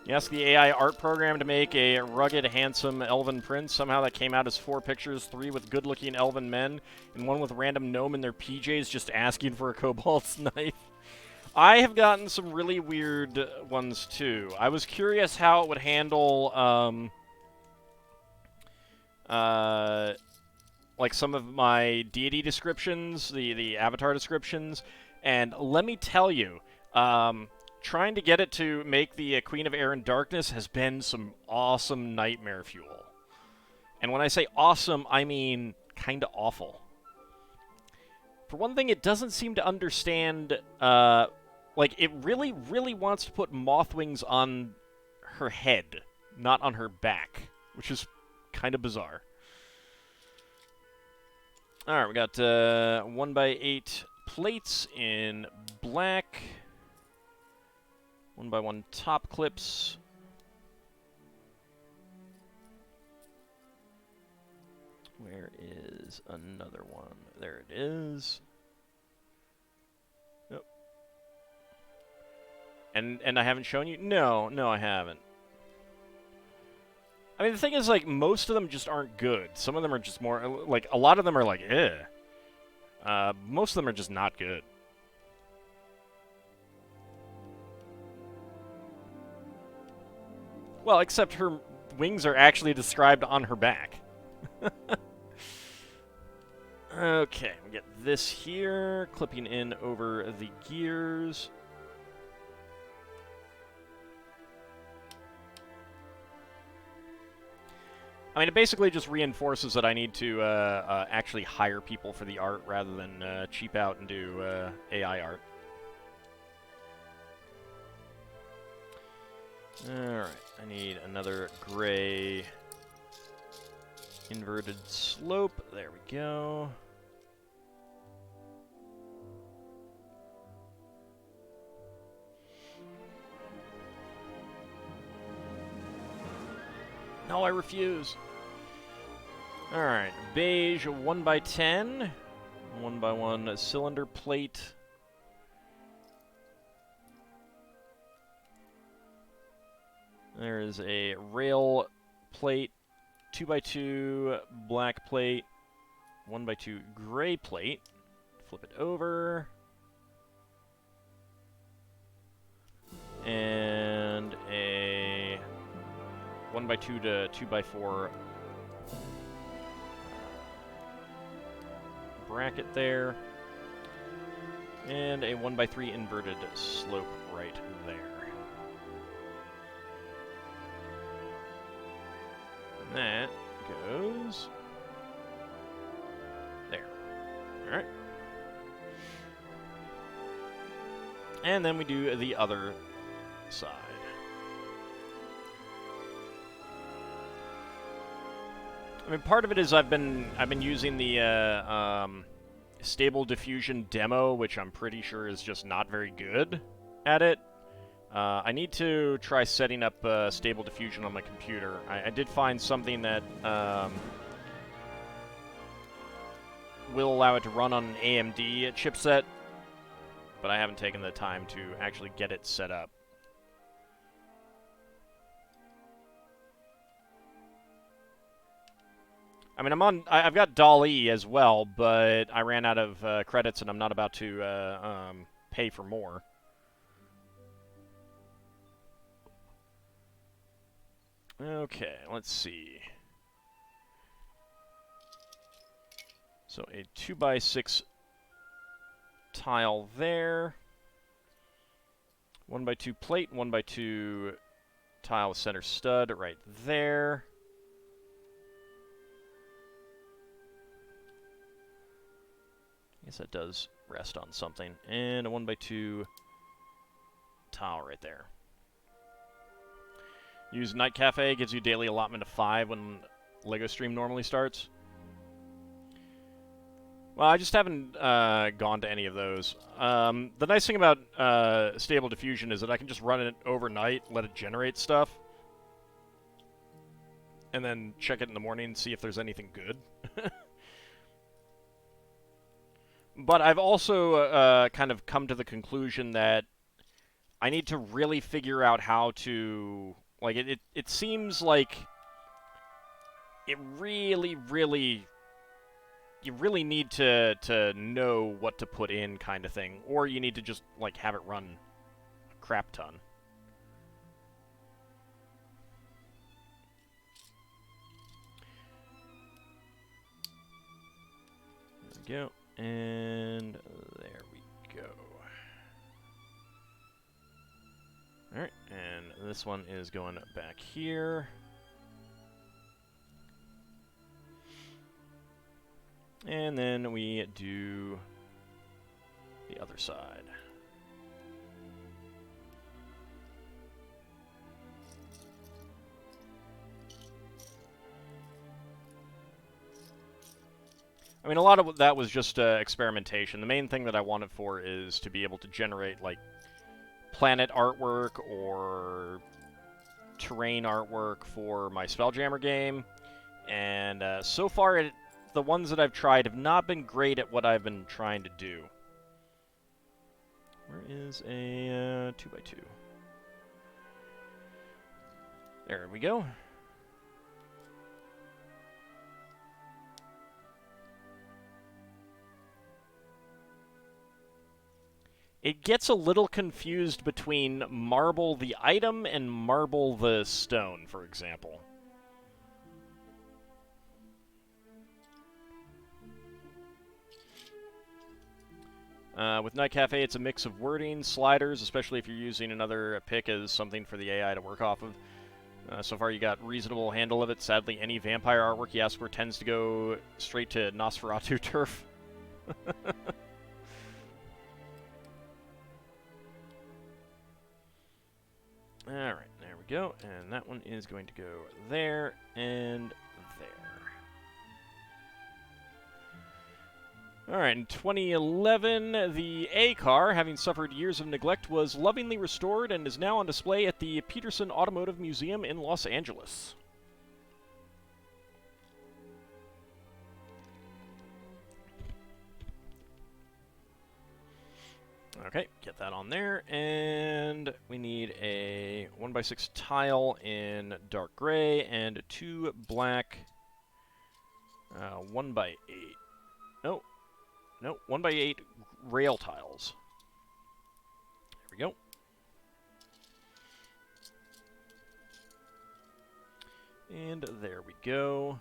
You ask the AI art program to make a rugged, handsome elven prince. Somehow that came out as 4 pictures, 3 with good-looking elven men, and 1 with random gnome in their PJs just asking for a kobold's knife. I have gotten some really weird ones, too. I was curious how it would handle, like some of my deity descriptions, the avatar descriptions, and let me tell you, trying to get it to make the Queen of Air and Darkness has been some awesome nightmare fuel. And when I say awesome, I mean kind of awful. For one thing, it doesn't seem to understand, like, it really, really wants to put moth wings on her head, not on her back, which is kind of bizarre. Alright, we got 1x8 plates in black. 1x1 top clips. Where is another one? There it is. Yep. And I haven't shown you? No, I haven't. I mean, the thing is, like, most of them just aren't good. Some of them are just more, like, a lot of them are like, eh. Most of them are just not good. Well, except her wings are actually described on her back. Okay, we get this here, clipping in over the gears. I mean, it basically just reinforces that I need to actually hire people for the art rather than cheap out and do AI art. Alright, I need another gray inverted slope. There we go. No, I refuse. Alright, beige 1x10. 1x1 cylinder plate. There is a rail plate, 2x2 black plate, 1x2 gray plate. Flip it over. And a 1x2 to 2x4 bracket there. And a 1x3 inverted slope right there. That goes there. Alright. And then we do the other side. I mean, part of it is I've been using the Stable Diffusion demo, which I'm pretty sure is just not very good at it. I need to try setting up Stable Diffusion on my computer. I did find something that will allow it to run on an AMD chipset, but I haven't taken the time to actually get it set up. I mean, I've got DALL-E as well, but I ran out of credits, and I'm not about to pay for more. Okay, let's see. So a 2x6 tile there. 1x2 plate, 1x2 tile with center stud right there. I guess that does rest on something. And a 1x2 tile right there. Use Night Cafe, gives you daily allotment of 5 when LEGO Stream normally starts. Well, I just haven't gone to any of those. The nice thing about Stable Diffusion is that I can just run it overnight, let it generate stuff, and then check it in the morning and see if there's anything good. But I've also kind of come to the conclusion that I need to really figure out how to... Like, it seems like it really you really need to know what to put in, kind of thing. Or you need to just, like, have it run a crap ton. There we go. And there we go. Alright, and this one is going back here. And then we do the other side. I mean, a lot of that was just experimentation. The main thing that I wanted for is to be able to generate, like, planet artwork or terrain artwork for my Spelljammer game, and so far the ones that I've tried have not been great at what I've been trying to do. Where is a 2x2? There we go. It gets a little confused between marble the item and marble the stone, for example. With Night Cafe, it's a mix of wording, sliders, especially if you're using another pick as something for the AI to work off of. So far, you got reasonable handle of it. Sadly, any vampire artwork you ask for tends to go straight to Nosferatu turf. Alright, there we go. And that one is going to go there and there. Alright, in 2011, the A car, having suffered years of neglect, was lovingly restored and is now on display at the Peterson Automotive Museum in Los Angeles. Okay, get that on there, and we need a 1x6 tile in dark gray and 2 black 1x8. No, 1x8 rail tiles. There we go. And there we go.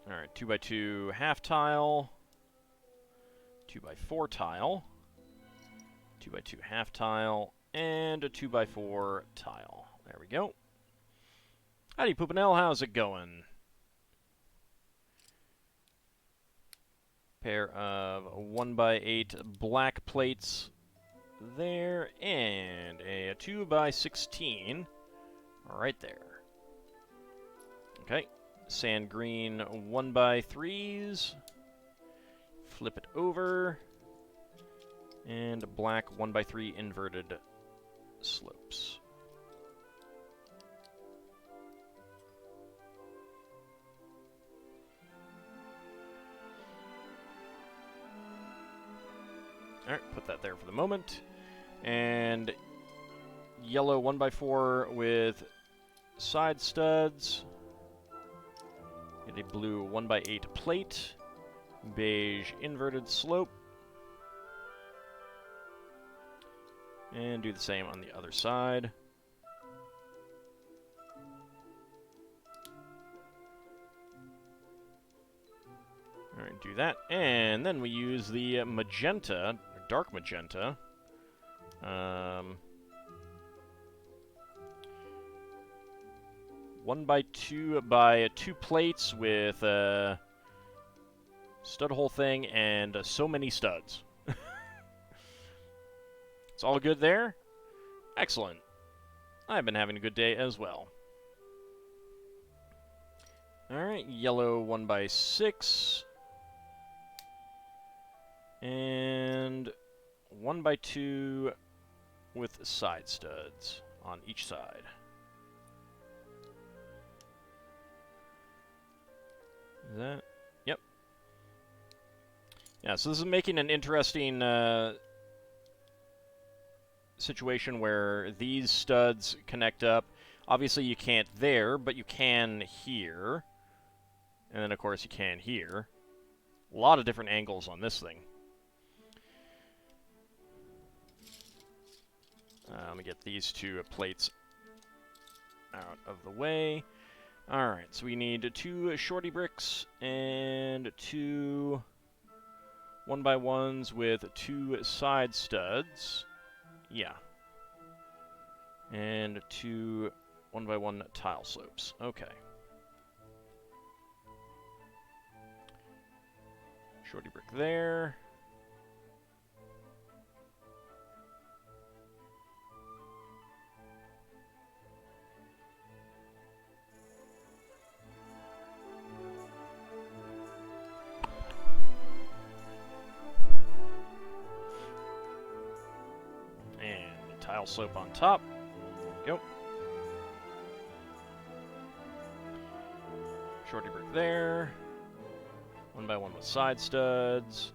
Alright, 2x2 half tile, 2x4 tile, 2x2 half tile, and a 2x4 tile. There we go. Howdy, Poopinell, how's it going? Pair of 1x8 black plates there, and a 2x16 right there. Okay. Sand green 1x3s. Flip it over. And black 1x3 inverted slopes. Alright, put that there for the moment. And yellow 1x4 with side studs. Get a blue 1x8 plate. Beige inverted slope. And do the same on the other side. Alright, do that. And then we use the magenta, dark magenta. 1x2 by 2 plates with stud hole thing and so many studs. It's all good there? Excellent. I've been having a good day as well. Alright, yellow 1x6. And 1x2 with side studs on each side. Is that? Yep. Yeah, so this is making an interesting situation where these studs connect up. Obviously you can't there, but you can here. And then, of course, you can here. A lot of different angles on this thing. Let me get these 2 plates out of the way. Alright, so we need 2 shorty bricks and 2 1x1s with 2 side studs. Yeah. And 2 1x1 tile slopes. Okay. Shorty brick there. tile slope on top. There we go. Shorty brick there. 1x1 with side studs.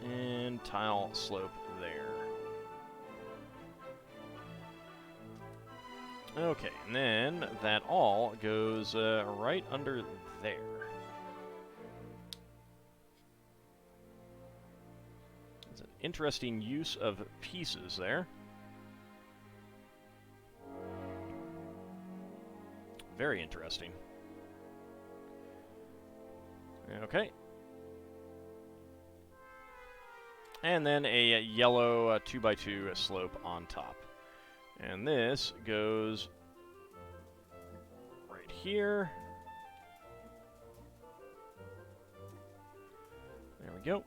And tile slope there. Okay, and then that all goes right under there. It's an interesting use of pieces there. Very interesting. Okay. And then a yellow 2x2 slope on top. And this goes right here. There we go.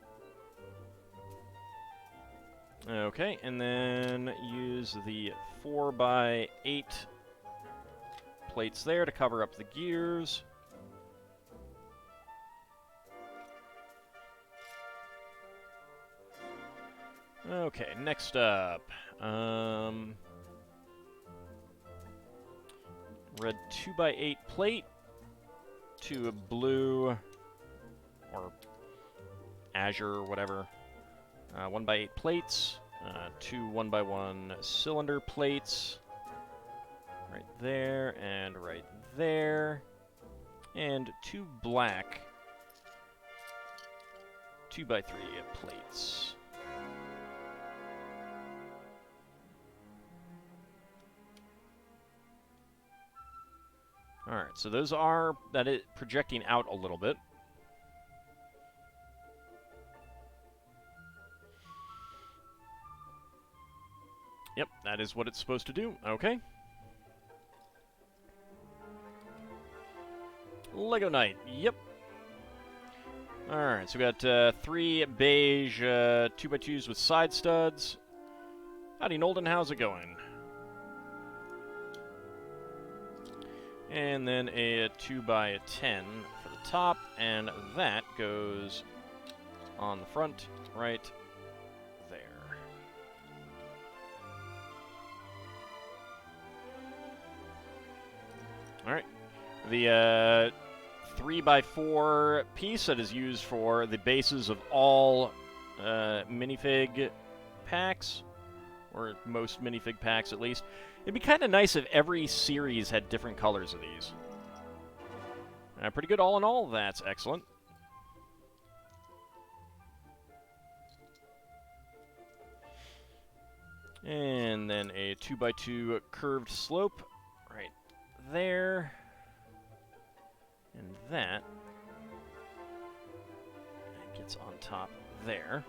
Okay, and then use the 4x8 plates there to cover up the gears. Okay, next up, red 2x8 plate to a blue or azure or whatever, 1x8 plates, two 1x1 cylinder plates, right there and right there, and two black 2x3 plates. Alright, so those are projecting out a little bit. Yep, that is what it's supposed to do. Okay. Lego Knight. Yep. Alright, so we got 3 beige 2x2s with side studs. Howdy, Nolden, how's it going? And then a 2x10 for the top, and that goes on the front right there. Alright. The 3x4 piece that is used for the bases of all minifig packs, or most minifig packs at least. It'd be kind of nice if every series had different colors of these. Pretty good all in all. That's excellent. And then a 2x2 curved slope right there. And that gets on top there.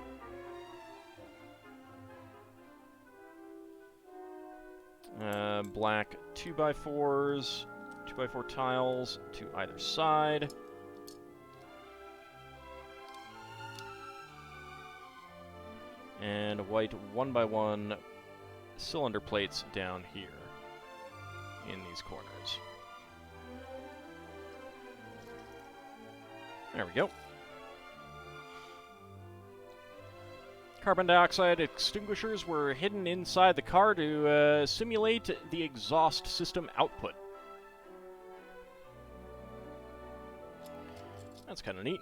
Black 2x4s, 2x4 tiles to either side. And white 1x1 cylinder plates down here in these corners. There we go. Carbon dioxide extinguishers were hidden inside the car to simulate the exhaust system output. That's kind of neat.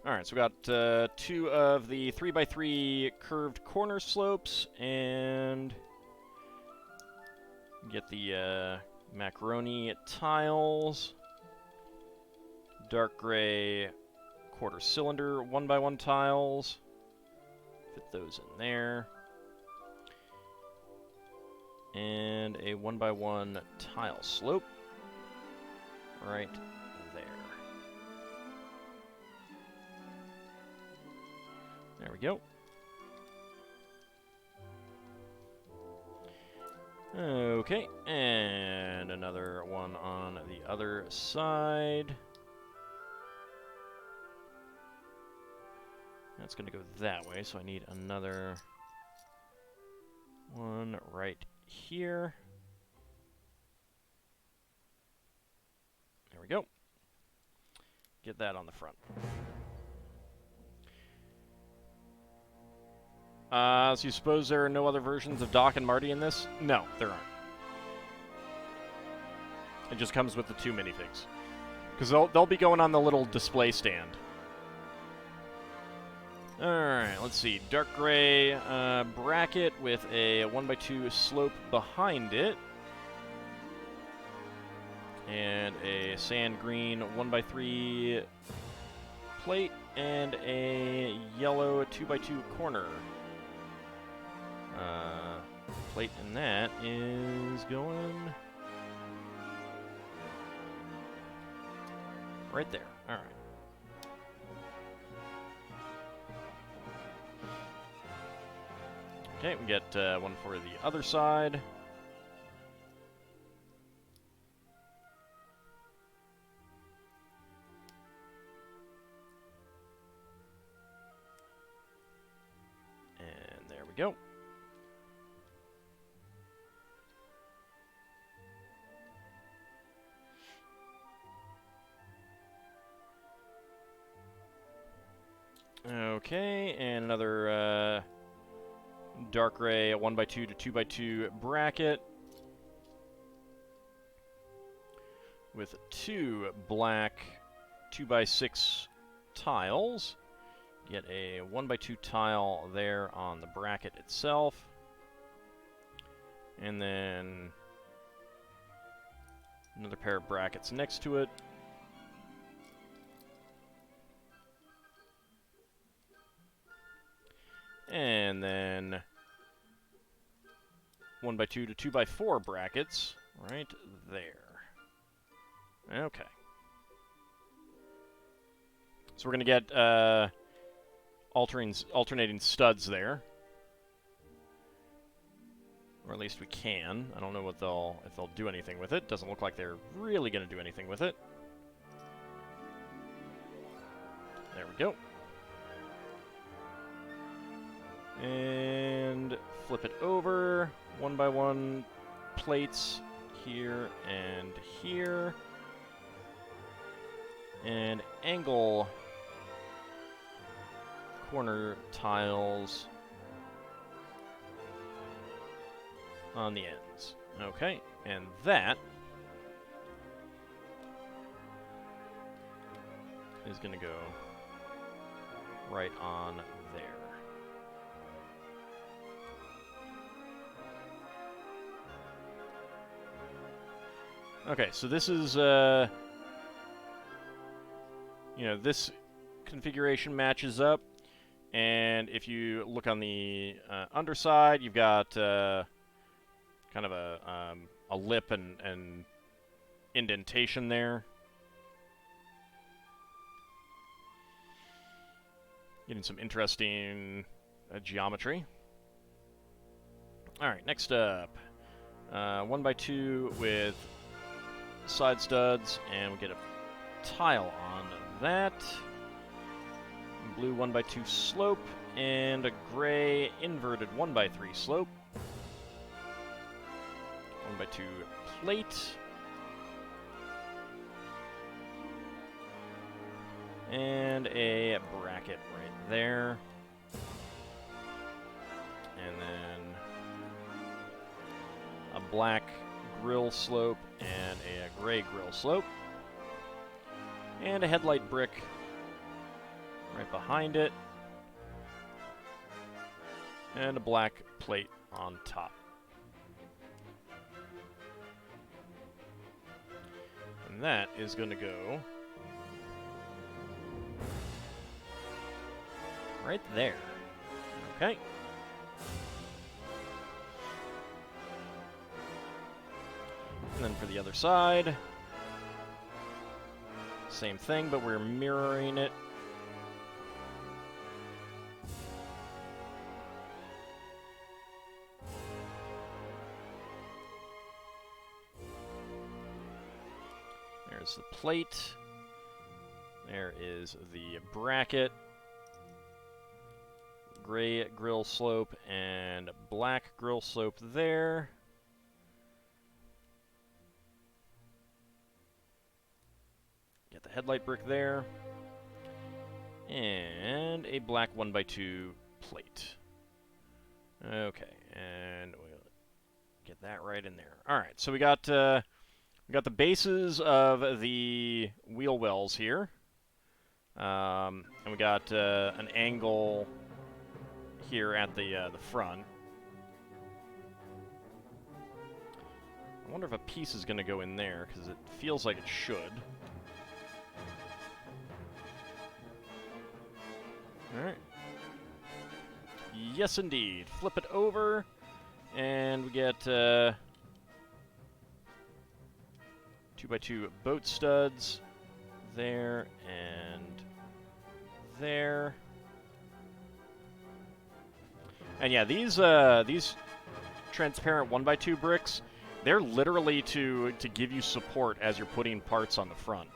Alright, so we got 2 of the 3x3 curved corner slopes, and get the macaroni tiles, dark gray quarter cylinder 1x1 tiles. Fit those in there. And a 1x1 tile slope right there. There we go. Okay, and another one on the other side. That's going to go that way, so I need another one right here. There we go. Get that on the front. So you suppose there are no other versions of Doc and Marty in this? No, there aren't. It just comes with the 2 minifigs. Because they'll be going on the little display stand. Alright, let's see. Dark gray bracket with a 1x2 slope behind it. And a sand green 1x3 plate and a yellow 2x2 corner. Plate in that is going right there. Alright. Okay, we get one for the other side. And there we go. Okay, and another dark gray 1x2 to 2x2 bracket with 2 black 2x6 tiles. Get a 1x2 tile there on the bracket itself. And then another pair of brackets next to it. And then 1x2 to 2x4 brackets right there. Okay. So we're going to get alternating studs there. Or at least we can. I don't know what if they'll do anything with it. Doesn't look like they're really going to do anything with it. There we go. And flip it over. 1x1 plates here and here. And angle corner tiles on the ends. Okay, and that is going to go right on there. Okay, so this is, this configuration matches up, and if you look on the underside, you've got kind of a lip and indentation there. Getting some interesting geometry. Alright, next up. 1x2 with side studs, and we get a tile on that. Blue 1x2 slope, and a gray inverted 1x3 slope. 1x2 plate. And a bracket right there. And then a black grill slope and a gray grill slope. And a headlight brick right behind it. And a black plate on top. And that is going to go right there. Okay. And then for the other side, same thing, but we're mirroring it. There's the plate. There is the bracket. Gray grill slope and black grill slope there. Get the headlight brick there. And a black 1x2 plate. Okay, and we'll get that right in there. All right, so we got the bases of the wheel wells here, and we got an angle here at the front. I wonder if a piece is going to go in there, because it feels like it should. Alright. Yes, indeed. Flip it over, and we get 2x2 boat studs there and there. And yeah, these transparent 1x2 bricks, they're literally to give you support as you're putting parts on the front.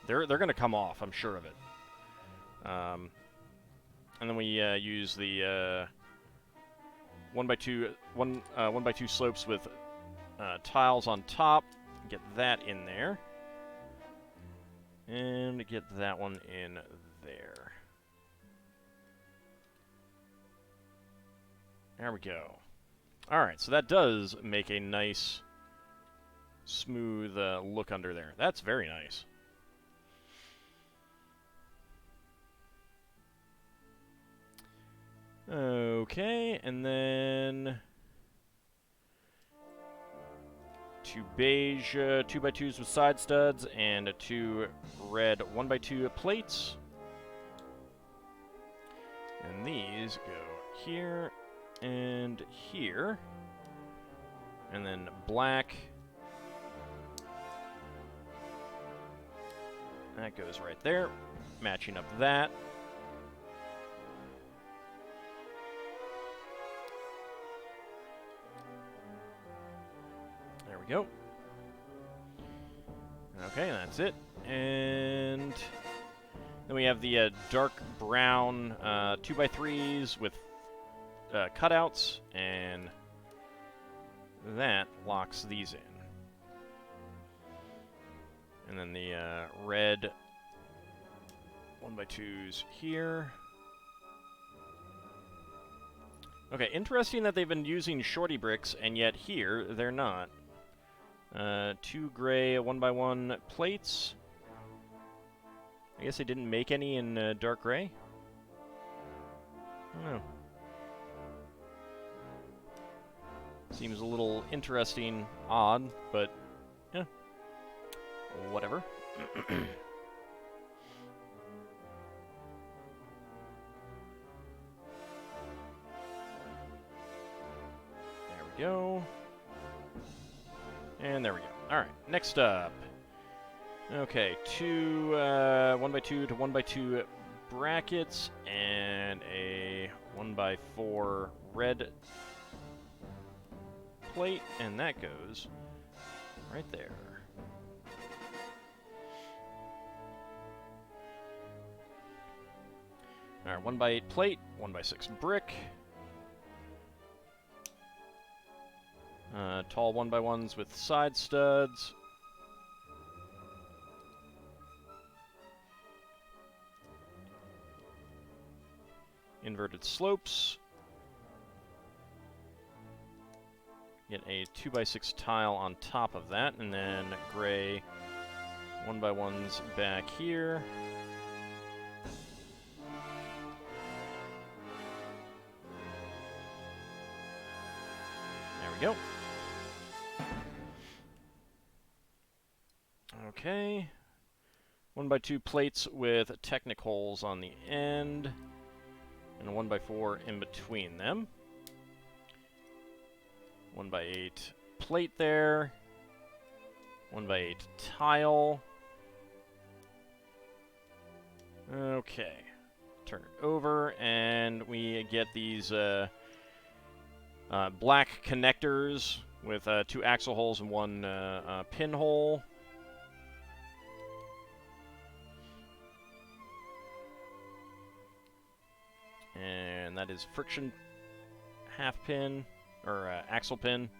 They're going to come off, I'm sure of it. And then we use the 1x2 slopes with tiles on top. Get that in there, and get that one in there. There we go. Alright, so that does make a nice, smooth look under there. That's very nice. Okay, and then 2 beige 2x2s with side studs and 2 red 1x2 plates. And these go here and here. And then black. That goes right there, matching up that. There we go. Okay, that's it. And then we have the dark brown 2x3s with cutouts, and that locks these in. And then the red 1x2s here. Okay, interesting that they've been using shorty bricks, and yet here they're not. 2 gray 1x1 plates. I guess they didn't make any in dark gray. I don't know. Seems a little interesting, odd, but yeah, whatever. There we go. And there we go. Alright, next up. Okay, 2 1x2 to 1x2 brackets and a 1x4 red plate, and that goes right there. Alright, 1x8 plate, 1x6 brick. Tall 1x1s with side studs. Inverted slopes. Get a 2x6 tile on top of that, and then gray 1x1s back here. There we go. Okay. 1x2 plates with Technic holes on the end, and a 1x4 in between them. 1x8 plate there. 1x8 tile. Okay. Turn it over, and we get these black connectors with 2 axle holes and 1 pinhole. And that is friction half pin, or axle pin.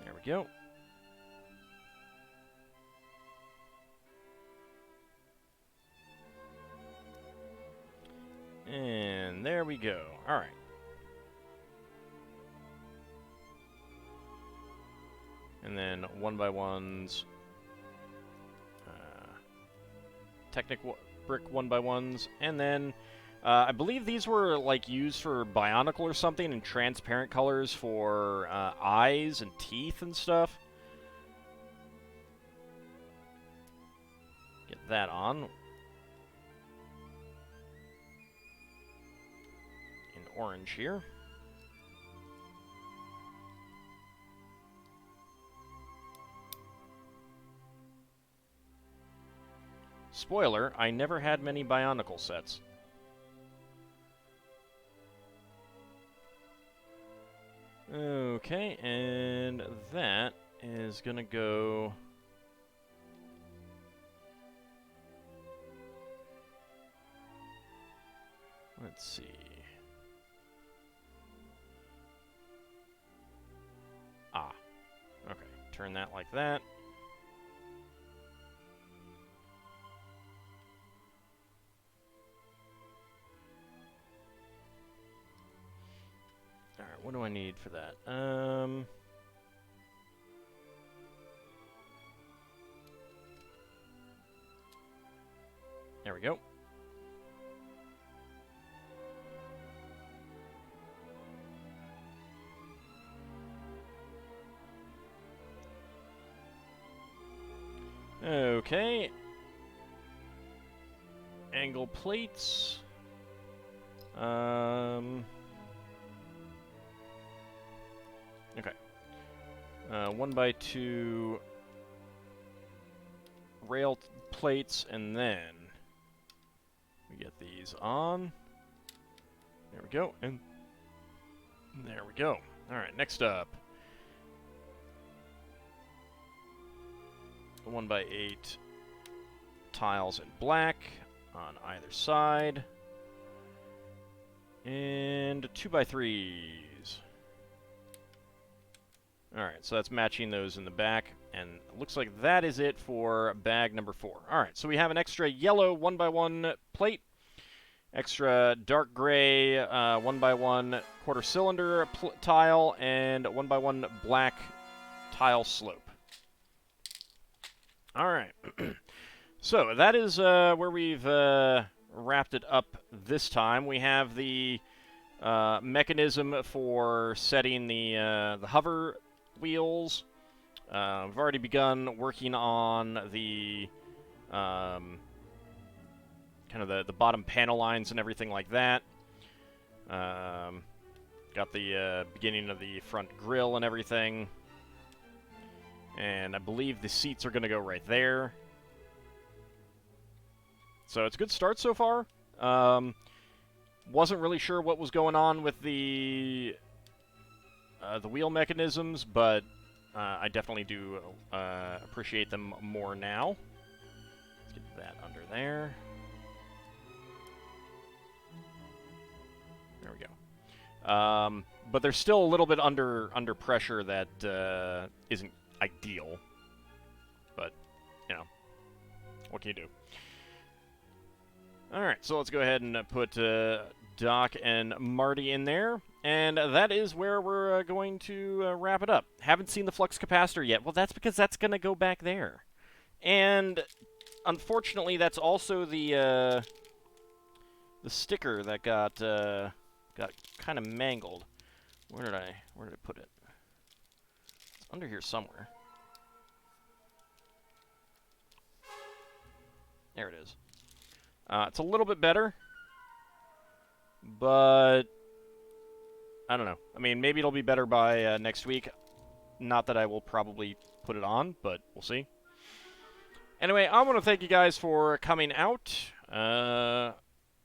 There we go. we go? Alright. And then 1x1s. Technic brick 1x1s. And then, I believe these were, like, used for Bionicle or something, and transparent colors for eyes and teeth and stuff. Get that on. In orange here. Spoiler, I never had many Bionicle sets. Okay, and that is gonna go... Let's see. Ah. Okay, turn that like that. Alright, what do I need for that? There we go. Okay. Angle plates. Okay. 1x2 rail plates, and then we get these on. There we go, and there we go. Alright, next up. 1x8 tiles in black on either side. And 2x3s. Alright, so that's matching those in the back. And it looks like that is it for bag number 4. Alright, so we have an extra yellow 1x1 plate. Extra dark gray 1x1 quarter cylinder tile. And 1x1 black tile slope. Alright. So that is where we've wrapped it up this time. We have the mechanism for setting the hover wheels. We've already begun working on the kind of the bottom panel lines and everything like that. Got the beginning of the front grille and everything. And I believe the seats are going to go right there. So it's a good start so far. Wasn't really sure what was going on with the wheel mechanisms, but I definitely do appreciate them more now. Let's get that under there. There we go. But they're still a little bit under pressure that isn't ideal. But, you know, what can you do? Alright, so let's go ahead and put Doc and Marty in there. And that is where we're going to wrap it up. Haven't seen the flux capacitor yet. Well, that's because that's going to go back there. And unfortunately, that's also the sticker that got kind of mangled. Where did I put it? It's under here somewhere. There it is. It's a little bit better, but I don't know. I mean, maybe it'll be better by next week. Not that I will probably put it on, but we'll see. Anyway, I want to thank you guys for coming out.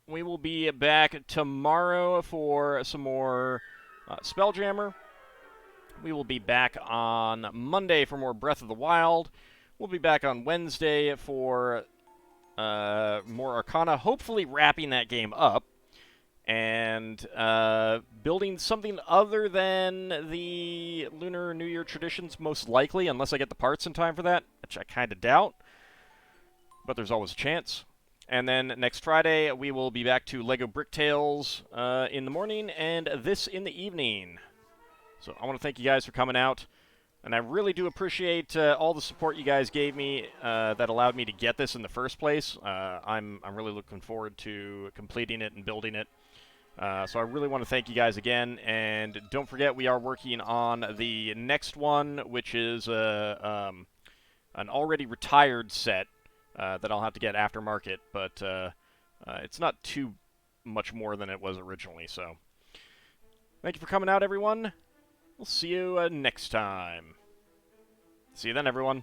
We will be back tomorrow for some more Spelljammer. We will be back on Monday for more Breath of the Wild. We'll be back on Wednesday for more Arcana, hopefully wrapping that game up and building something other than the Lunar New Year traditions, most likely, unless I get the parts in time for that, which I kind of doubt, but there's always a chance. And then next Friday, we will be back to LEGO Brick Tales in the morning and this in the evening. So I want to thank you guys for coming out. And I really do appreciate all the support you guys gave me that allowed me to get this in the first place. I'm really looking forward to completing it and building it. So I really want to thank you guys again. And don't forget, we are working on the next one, which is an already retired set that I'll have to get aftermarket. But it's not too much more than it was originally. So thank you for coming out, everyone. We'll see you next time. See you then, everyone.